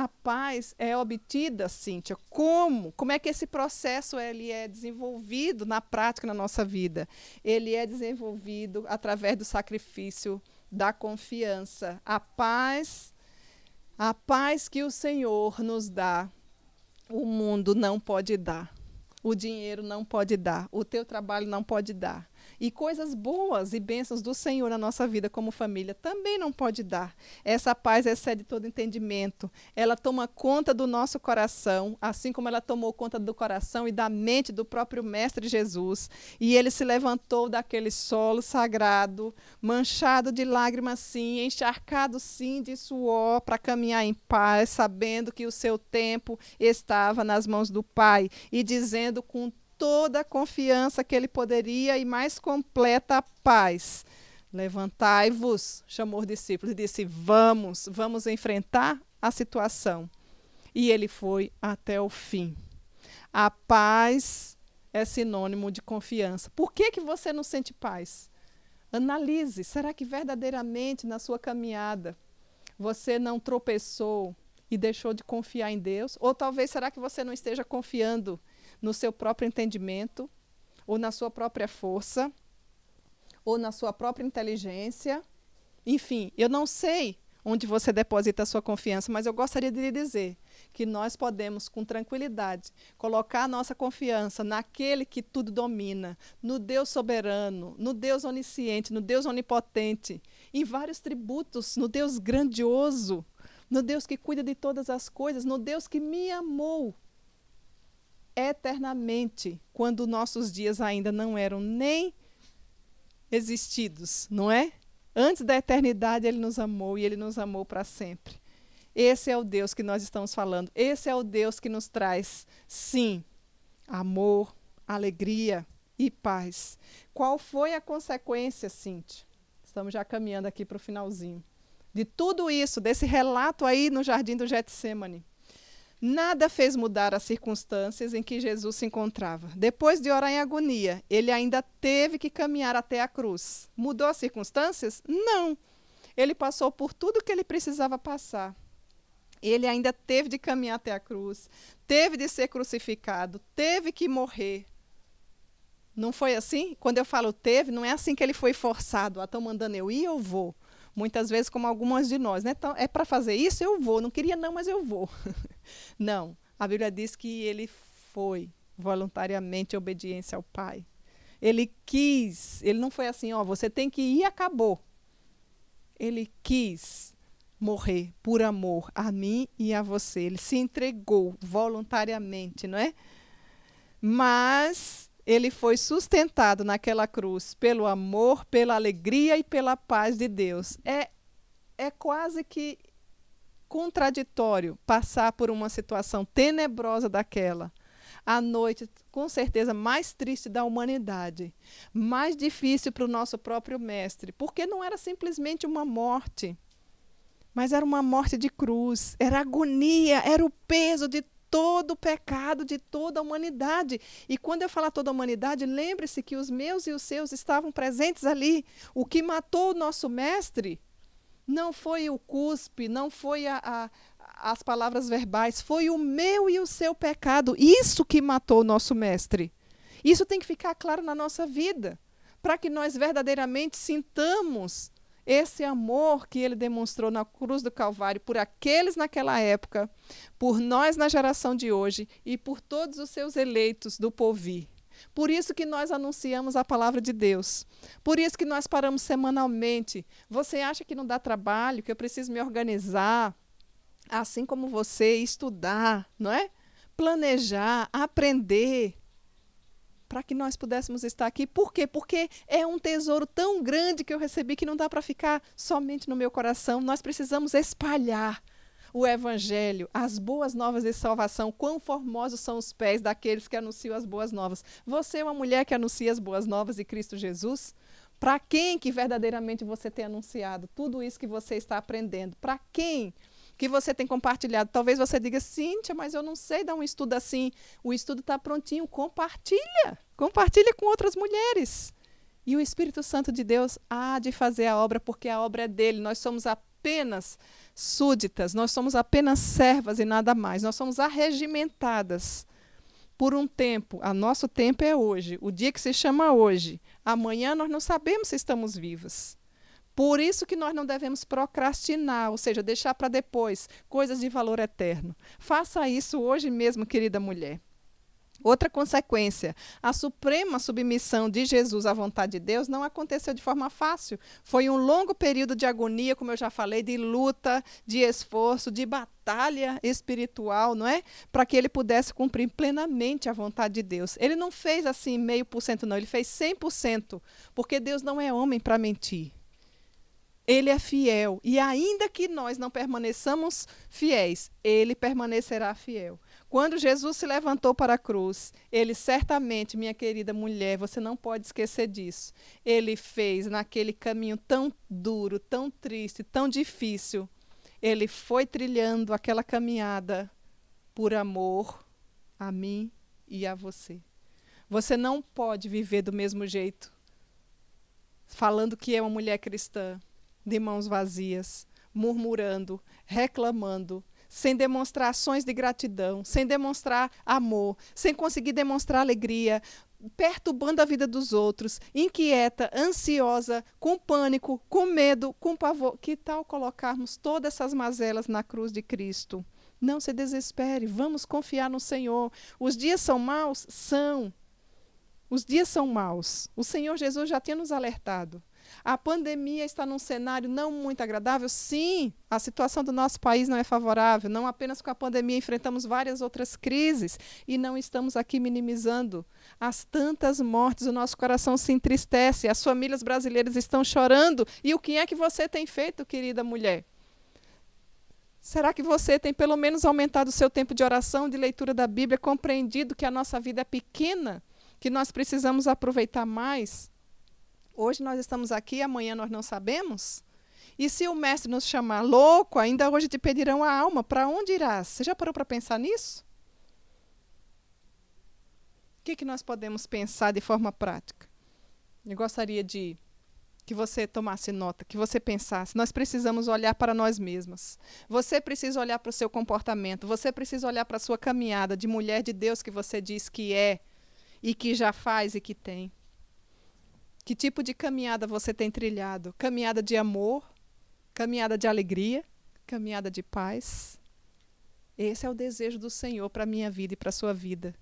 é obtida, Cíntia, como? Como é que esse processo ele é desenvolvido na prática na nossa vida? Ele é desenvolvido através do sacrifício da confiança. A paz que o Senhor nos dá, o mundo não pode dar. O dinheiro não pode dar, o teu trabalho não pode dar. E coisas boas e bênçãos do Senhor na nossa vida como família também não pode dar. Essa paz excede todo entendimento. Ela toma conta do nosso coração, assim como ela tomou conta do coração e da mente do próprio Mestre Jesus. E ele se levantou daquele solo sagrado, manchado de lágrimas sim, encharcado sim de suor, para caminhar em paz, sabendo que o seu tempo estava nas mãos do Pai e dizendo com toda a confiança que ele poderia e mais completa paz: levantai-vos, chamou os discípulos e disse: vamos enfrentar a situação. E ele foi até o fim. A paz é sinônimo de confiança. Por que você não sente paz? Analise, será que verdadeiramente na sua caminhada você não tropeçou e deixou de confiar em Deus? Ou talvez será que você não esteja confiando no seu próprio entendimento, ou na sua própria força, ou na sua própria inteligência? Enfim, eu não sei onde você deposita a sua confiança, mas eu gostaria de lhe dizer que nós podemos, com tranquilidade, colocar a nossa confiança naquele que tudo domina, no Deus soberano, no Deus onisciente, no Deus onipotente, em vários tributos, no Deus grandioso, no Deus que cuida de todas as coisas, no Deus que me amou eternamente, quando nossos dias ainda não eram nem existidos, não é? Antes da eternidade ele nos amou e ele nos amou para sempre. Esse é o Deus que nós estamos falando. Esse é o Deus que nos traz, sim, amor, alegria e paz. Qual foi a consequência, Cíntia? Estamos já caminhando aqui para o finalzinho. De tudo isso, desse relato aí no jardim do Getsêmani. Nada fez mudar as circunstâncias em que Jesus se encontrava. Depois de orar em agonia, ele ainda teve que caminhar até a cruz. Mudou as circunstâncias? Não. Ele passou por tudo que ele precisava passar. Ele ainda teve de caminhar até a cruz, teve de ser crucificado, teve que morrer. Não foi assim? Quando eu falo teve, não é assim que ele foi forçado. Ah, estão mandando eu ir, eu vou. Muitas vezes, como algumas de nós, né? Então, é para fazer isso, eu vou. Não queria não, mas eu vou. Não. A Bíblia diz que ele foi voluntariamente em obediência ao Pai. Ele quis. Ele não foi assim, ó, você tem que ir e acabou. Ele quis morrer por amor a mim e a você. Ele se entregou voluntariamente, não é? Mas ele foi sustentado naquela cruz pelo amor, pela alegria e pela paz de Deus. É quase que contraditório passar por uma situação tenebrosa daquela. A noite, com certeza, mais triste da humanidade, mais difícil para o nosso próprio mestre, porque não era simplesmente uma morte, mas era uma morte de cruz, era agonia, era o peso de todo o pecado de toda a humanidade. E quando eu falar toda a humanidade, lembre-se que os meus e os seus estavam presentes ali. O que matou o nosso mestre não foi o cuspe, não foi as palavras verbais, foi o meu e o seu pecado. Isso que matou o nosso mestre. Isso tem que ficar claro na nossa vida, para que nós verdadeiramente sintamos esse amor que ele demonstrou na cruz do Calvário por aqueles naquela época, por nós na geração de hoje e por todos os seus eleitos do porvir. Por isso que nós anunciamos a palavra de Deus. Por isso que nós paramos semanalmente. Você acha que não dá trabalho, que eu preciso me organizar, assim como você, estudar, não é? Planejar, aprender, para que nós pudéssemos estar aqui. Por quê? Porque é um tesouro tão grande que eu recebi que não dá para ficar somente no meu coração. Nós precisamos espalhar o Evangelho, as boas novas de salvação. Quão formosos são os pés daqueles que anunciam as boas novas. Você é uma mulher que anuncia as boas novas de Cristo Jesus? Para quem que verdadeiramente você tem anunciado tudo isso que você está aprendendo? Para quem que você tem compartilhado? Talvez você diga, Cíntia, mas eu não sei dar um estudo assim. O estudo está prontinho, compartilha. Compartilha com outras mulheres. E o Espírito Santo de Deus há de fazer a obra, porque a obra é dele. Nós somos apenas súditas, nós somos apenas servas e nada mais. Nós somos arregimentadas por um tempo. O nosso tempo é hoje, o dia que se chama hoje. Amanhã nós não sabemos se estamos vivas. Por isso que nós não devemos procrastinar, ou seja, deixar para depois coisas de valor eterno. Faça isso hoje mesmo, querida mulher. Outra consequência, a suprema submissão de Jesus à vontade de Deus não aconteceu de forma fácil. Foi um longo período de agonia, como eu já falei, de luta, de esforço, de batalha espiritual, não é? Para que ele pudesse cumprir plenamente a vontade de Deus. Ele não fez assim 0,5%, não, ele fez 100%, porque Deus não é homem para mentir. Ele é fiel. E ainda que nós não permaneçamos fiéis, ele permanecerá fiel. Quando Jesus se levantou para a cruz, ele certamente, minha querida mulher, você não pode esquecer disso. Ele fez naquele caminho tão duro, tão triste, tão difícil. Ele foi trilhando aquela caminhada por amor a mim e a você. Você não pode viver do mesmo jeito, falando que é uma mulher cristã, de mãos vazias, murmurando, reclamando, sem demonstrações de gratidão, sem demonstrar amor, sem conseguir demonstrar alegria, perturbando a vida dos outros, inquieta, ansiosa, com pânico, com medo, com pavor. Que tal colocarmos todas essas mazelas na cruz de Cristo? Não se desespere, vamos confiar no Senhor. Os dias são maus? São. Os dias são maus. O Senhor Jesus já tinha nos alertado. A pandemia está num cenário não muito agradável? Sim, a situação do nosso país não é favorável. Não apenas com a pandemia, enfrentamos várias outras crises e não estamos aqui minimizando as tantas mortes. O nosso coração se entristece, as famílias brasileiras estão chorando. E o que é que você tem feito, querida mulher? Será que você tem pelo menos aumentado o seu tempo de oração, de leitura da Bíblia, compreendido que a nossa vida é pequena, que nós precisamos aproveitar mais? Hoje nós estamos aqui, amanhã nós não sabemos. E se o mestre nos chamar louco, ainda hoje te pedirão a alma. Para onde irás? Você já parou para pensar nisso? O que nós podemos pensar de forma prática? Eu gostaria de que você tomasse nota, que você pensasse. Nós precisamos olhar para nós mesmas. Você precisa olhar para o seu comportamento. Você precisa olhar para a sua caminhada de mulher de Deus que você diz que é. e que já faz e que tem? Que tipo de caminhada você tem trilhado? Caminhada de amor? Caminhada de alegria? Caminhada de paz? Esse é o desejo do Senhor para a minha vida e para a sua vida.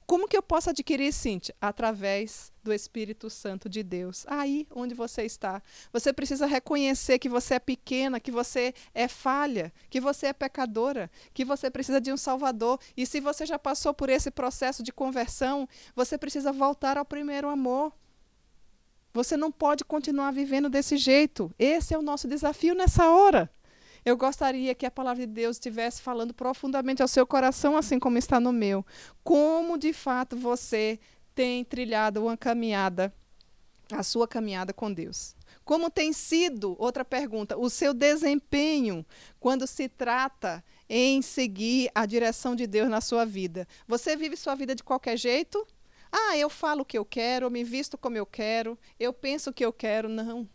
Como que eu posso adquirir, Cíntia? Através do Espírito Santo de Deus. Aí onde você está. Você precisa reconhecer que você é pequena, que você é falha, que você é pecadora, que você precisa de um Salvador. E se você já passou por esse processo de conversão, você precisa voltar ao primeiro amor. Você não pode continuar vivendo desse jeito. Esse é o nosso desafio nessa hora. Eu gostaria que a palavra de Deus estivesse falando profundamente ao seu coração, assim como está no meu. Como, de fato, você tem trilhado uma caminhada, a sua caminhada com Deus. Como tem sido, outra pergunta, o seu desempenho quando se trata em seguir a direção de Deus na sua vida? Você vive sua vida de qualquer jeito? Ah, eu falo o que eu quero, eu me visto como eu quero, eu penso o que eu quero. Não.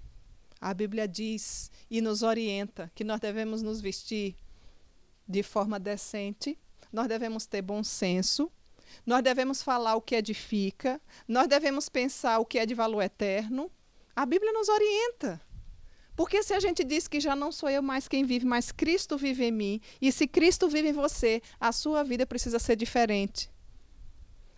A Bíblia diz e nos orienta que nós devemos nos vestir de forma decente, nós devemos ter bom senso, nós devemos falar o que edifica, nós devemos pensar o que é de valor eterno. A Bíblia nos orienta. Porque se a gente diz que já não sou eu mais quem vive, mas Cristo vive em mim, e se Cristo vive em você, a sua vida precisa ser diferente.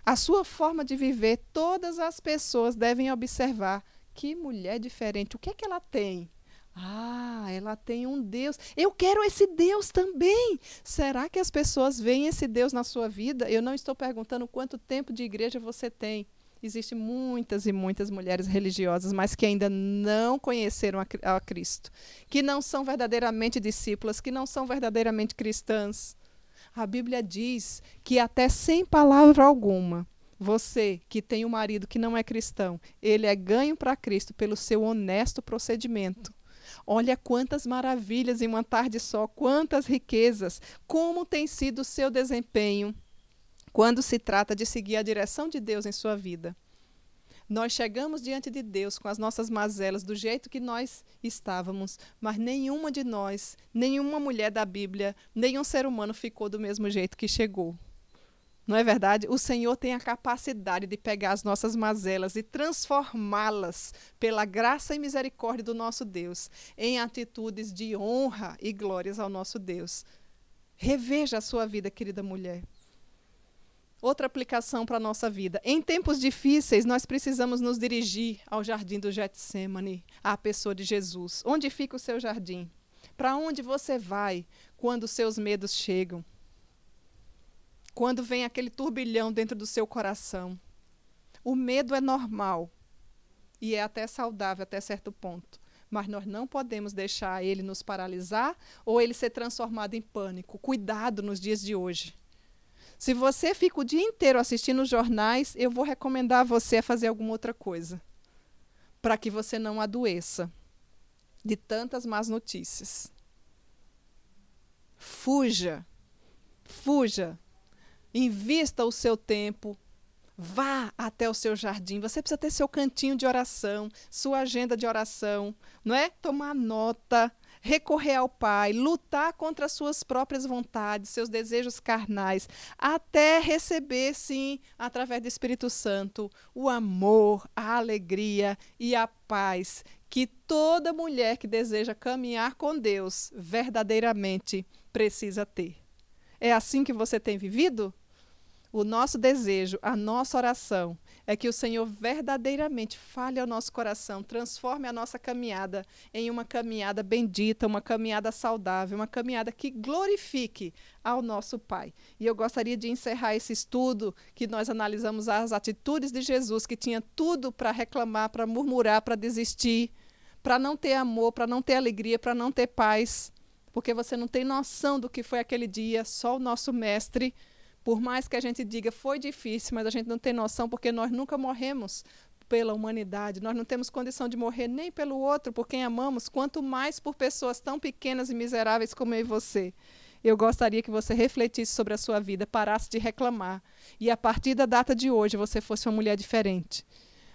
A sua forma de viver, todas as pessoas devem observar. Que mulher diferente. O que é que ela tem? Ah, ela tem um Deus. Eu quero esse Deus também. Será que as pessoas veem esse Deus na sua vida? Eu não estou perguntando quanto tempo de igreja você tem. Existem muitas e muitas mulheres religiosas, mas que ainda não conheceram a Cristo, que não são verdadeiramente discípulas, que não são verdadeiramente cristãs. A Bíblia diz que até sem palavra alguma, você que tem um marido que não é cristão, ele é ganho para Cristo pelo seu honesto procedimento. Olha quantas maravilhas em uma tarde só, quantas riquezas, como tem sido o seu desempenho quando se trata de seguir a direção de Deus em sua vida. Nós chegamos diante de Deus com as nossas mazelas do jeito que nós estávamos, mas nenhuma de nós, nenhuma mulher da Bíblia, nenhum ser humano ficou do mesmo jeito que chegou. Não é verdade? O Senhor tem a capacidade de pegar as nossas mazelas e transformá-las, pela graça e misericórdia do nosso Deus, em atitudes de honra e glórias ao nosso Deus. Reveja a sua vida, querida mulher. Outra aplicação para a nossa vida. Em tempos difíceis, nós precisamos nos dirigir ao jardim do Getsêmani, à pessoa de Jesus. Onde fica o seu jardim? Para onde você vai quando os seus medos chegam? Quando vem aquele turbilhão dentro do seu coração. O medo é normal e é até saudável até certo ponto. Mas nós não podemos deixar ele nos paralisar ou ele ser transformado em pânico. Cuidado nos dias de hoje. Se você fica o dia inteiro assistindo os jornais, eu vou recomendar a você a fazer alguma outra coisa, para que você não adoeça de tantas más notícias. Fuja, fuja, invista o seu tempo, vá até o seu jardim. Você precisa ter seu cantinho de oração, sua agenda de oração, não é? Tomar nota, recorrer ao Pai, lutar contra as suas próprias vontades, seus desejos carnais, até receber, sim, através do Espírito Santo, o amor, a alegria e a paz que toda mulher que deseja caminhar com Deus verdadeiramente precisa ter. É assim que você tem vivido? O nosso desejo, a nossa oração é que o Senhor verdadeiramente fale ao nosso coração, transforme a nossa caminhada em uma caminhada bendita, uma caminhada saudável, uma caminhada que glorifique ao nosso Pai. E eu gostaria de encerrar esse estudo que nós analisamos as atitudes de Jesus, que tinha tudo para reclamar, para murmurar, para desistir, para não ter amor, para não ter alegria, para não ter paz, porque você não tem noção do que foi aquele dia, só o nosso Mestre. Por mais que a gente diga foi difícil, mas a gente não tem noção porque nós nunca morremos pela humanidade. Nós não temos condição de morrer nem pelo outro, por quem amamos, quanto mais por pessoas tão pequenas e miseráveis como eu e você. Eu gostaria que você refletisse sobre a sua vida, parasse de reclamar e a partir da data de hoje você fosse uma mulher diferente.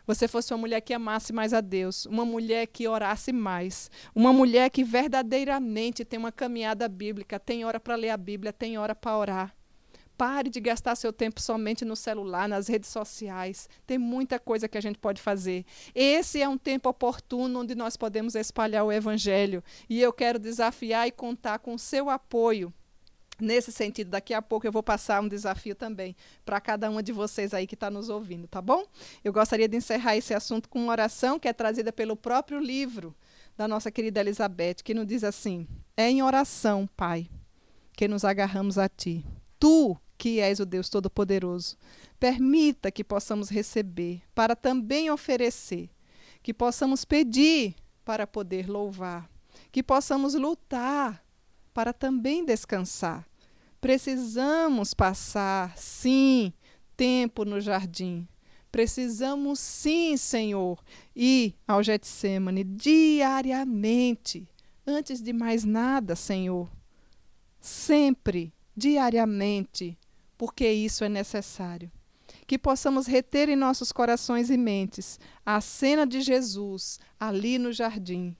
Você fosse uma mulher que amasse mais a Deus, uma mulher que orasse mais, uma mulher que verdadeiramente tem uma caminhada bíblica, tem hora para ler a Bíblia, tem hora para orar. Pare de gastar seu tempo somente no celular, nas redes sociais. Tem muita coisa que a gente pode fazer. Esse é um tempo oportuno onde nós podemos espalhar o evangelho. E eu quero desafiar e contar com o seu apoio. Nesse sentido, daqui a pouco eu vou passar um desafio também para cada uma de vocês aí que está nos ouvindo, tá bom? Eu gostaria de encerrar esse assunto com uma oração que é trazida pelo próprio livro da nossa querida Elizabeth, que nos diz assim: é em oração, Pai, que nos agarramos a Ti. Tu, que és o Deus Todo-Poderoso, permita que possamos receber para também oferecer, que possamos pedir para poder louvar, que possamos lutar para também descansar. Precisamos passar, sim, tempo no jardim. Precisamos, sim, Senhor, ir ao Getsêmani diariamente. Antes de mais nada, Senhor, sempre, diariamente, porque isso é necessário. Que possamos reter em nossos corações e mentes a cena de Jesus ali no jardim.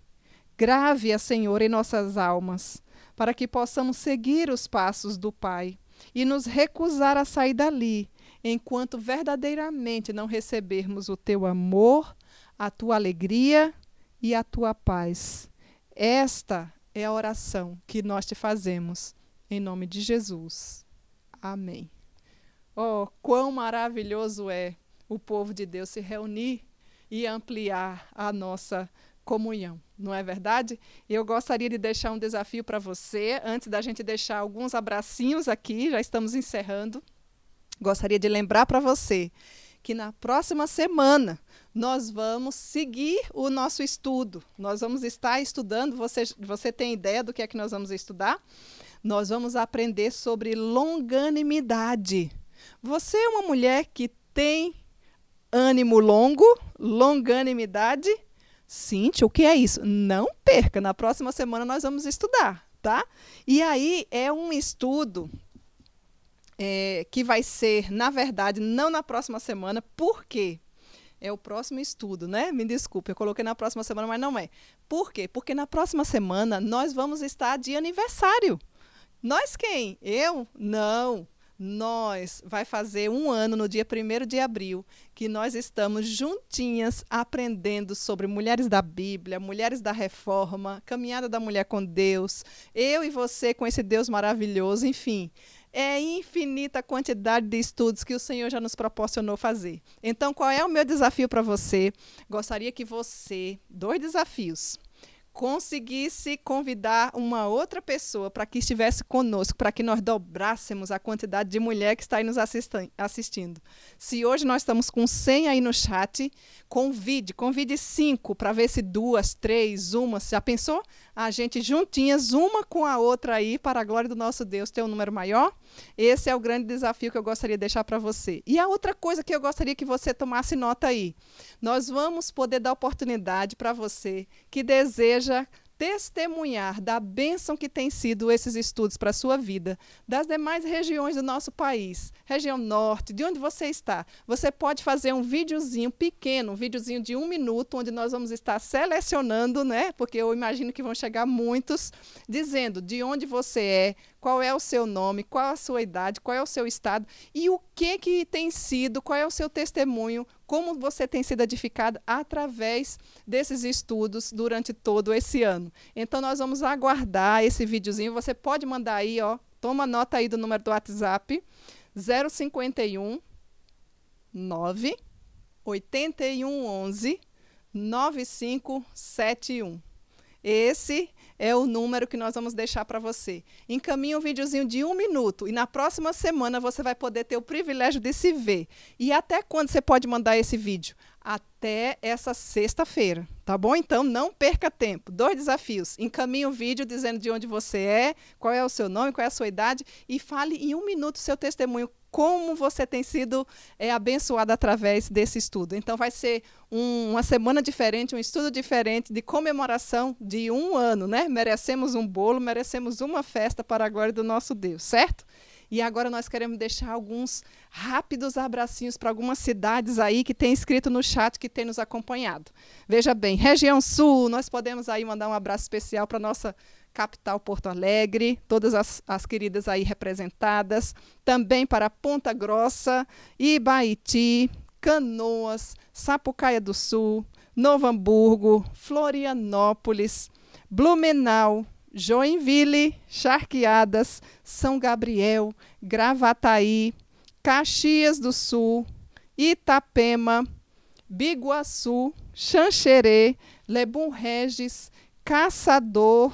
Grave-a, Senhor, em nossas almas, para que possamos seguir os passos do Pai e nos recusar a sair dali, enquanto verdadeiramente não recebermos o Teu amor, a Tua alegria e a Tua paz. Esta é a oração que nós te fazemos, em nome de Jesus. Amém. Oh, quão maravilhoso é o povo de Deus se reunir e ampliar a nossa comunhão, não é verdade? Eu gostaria de deixar um desafio para você, antes da gente deixar alguns abracinhos aqui, já estamos encerrando. Gostaria de lembrar para você que na próxima semana nós vamos seguir o nosso estudo. Nós vamos estar estudando, você tem ideia do que é que nós vamos estudar? Nós vamos aprender sobre longanimidade. Você é uma mulher que tem ânimo longo, longanimidade? Cíntia, o que é isso? Não perca, na próxima semana nós vamos estudar, tá? E aí é um estudo que vai ser, na verdade, não na próxima semana, por quê? É o próximo estudo, né? Me desculpe, eu coloquei na próxima semana, mas não é. Por quê? Porque na próxima semana nós vamos estar de aniversário. Nós quem? Eu? Não. Nós vai fazer 1 ano no dia 1º de abril que nós estamos juntinhas aprendendo sobre mulheres da Bíblia, mulheres da reforma, caminhada da mulher com Deus, eu e você com esse Deus maravilhoso, enfim. É infinita a quantidade de estudos que o Senhor já nos proporcionou fazer. Então, qual é o meu desafio para você? Gostaria que você, 2 desafios, conseguisse convidar uma outra pessoa para que estivesse conosco, para que nós dobrássemos a quantidade de mulher que está aí nos assistindo. Se hoje nós estamos com 100 aí no chat, convide 5 para ver se 2, 3, uma, já pensou? A gente juntinhas, uma com a outra aí, para a glória do nosso Deus, ter um número maior? Esse é o grande desafio que eu gostaria de deixar para você. E a outra coisa que eu gostaria que você tomasse nota aí, nós vamos poder dar oportunidade para você que deseja testemunhar da bênção que tem sido esses estudos para a sua vida, das demais regiões do nosso país, região norte, de onde você está. Você pode fazer um videozinho pequeno, um videozinho de 1 minuto, onde nós vamos estar selecionando, né? Porque eu imagino que vão chegar muitos, dizendo de onde você é, qual é o seu nome, qual a sua idade, qual é o seu estado e o que tem sido, qual é o seu testemunho, como você tem sido edificado através desses estudos durante todo esse ano. Então, nós vamos aguardar esse videozinho. Você pode mandar aí, ó, toma nota aí do número do WhatsApp, 051 9 81 11 9571. Esse é o número que nós vamos deixar para você. Encaminhe um videozinho de 1 minuto e na próxima semana você vai poder ter o privilégio de se ver. E até quando você pode mandar esse vídeo? Até essa sexta-feira, tá bom? Então, não perca tempo. 2 desafios. Encaminhe um vídeo dizendo de onde você é, qual é o seu nome, qual é a sua idade e fale em 1 minuto seu testemunho, como você tem sido abençoado através desse estudo. Então, vai ser uma semana diferente, um estudo diferente de comemoração de 1 ano, né? Merecemos um bolo, merecemos uma festa para a glória do nosso Deus, certo? E agora nós queremos deixar alguns rápidos abracinhos para algumas cidades aí que tem escrito no chat, que tem nos acompanhado. Veja bem, região sul, nós podemos aí mandar um abraço especial para a nossa capital Porto Alegre, todas as queridas aí representadas, também para Ponta Grossa, Ibaiti, Canoas, Sapucaia do Sul, Novo Hamburgo, Florianópolis, Blumenau, Joinville, Charqueadas, São Gabriel, Gravataí, Caxias do Sul, Itapema, Biguaçu, Xanxerê, Lebum Regis, Caçador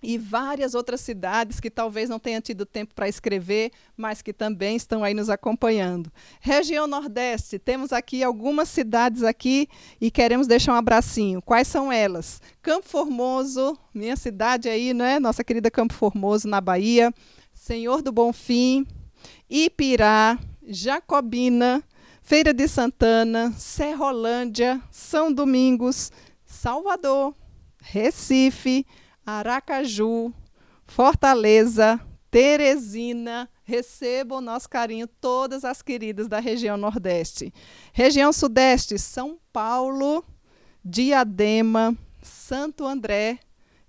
e várias outras cidades que talvez não tenham tido tempo para escrever, mas que também estão aí nos acompanhando. Região Nordeste, temos aqui algumas cidades aqui e queremos deixar um abracinho. Quais são elas? Campo Formoso, minha cidade aí, né? Nossa querida Campo Formoso, na Bahia. Senhor do Bonfim, Ipirá, Jacobina, Feira de Santana, Serrolândia, São Domingos, Salvador, Recife, Aracaju, Fortaleza, Teresina. Recebam o nosso carinho, todas as queridas da região Nordeste. Região Sudeste, São Paulo, Diadema, Santo André,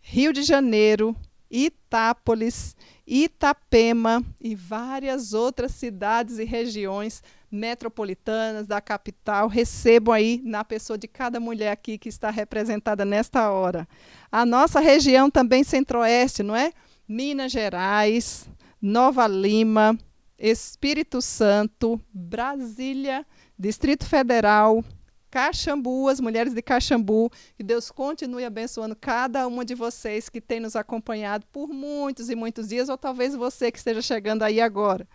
Rio de Janeiro, Itápolis, Itapema e várias outras cidades e regiões metropolitanas da capital. Recebam aí na pessoa de cada mulher aqui que está representada nesta hora. A nossa região também Centro-Oeste, não é? Minas Gerais, Nova Lima, Espírito Santo, Brasília, Distrito Federal, Caxambu, as mulheres de Caxambu. Que Deus continue abençoando cada uma de vocês que tem nos acompanhado por muitos e muitos dias, ou talvez você que esteja chegando aí agora.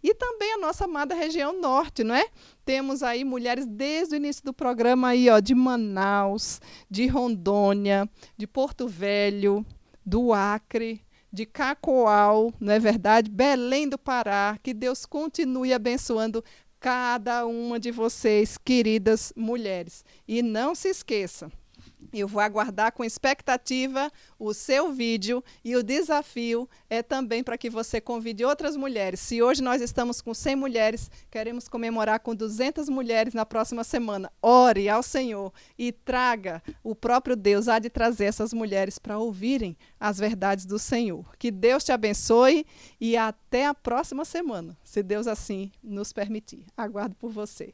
E também a nossa amada região Norte, não é? Temos aí mulheres desde o início do programa aí, ó, de Manaus, de Rondônia, de Porto Velho, do Acre, de Cacoal, não é verdade? Belém do Pará. Que Deus continue abençoando cada uma de vocês, queridas mulheres. E não se esqueça, eu vou aguardar com expectativa o seu vídeo, e o desafio é também para que você convide outras mulheres. Se hoje nós estamos com 100 mulheres, queremos comemorar com 200 mulheres na próxima semana. Ore ao Senhor e traga, o próprio Deus há de trazer essas mulheres para ouvirem as verdades do Senhor. Que Deus te abençoe e até a próxima semana, se Deus assim nos permitir. Aguardo por você.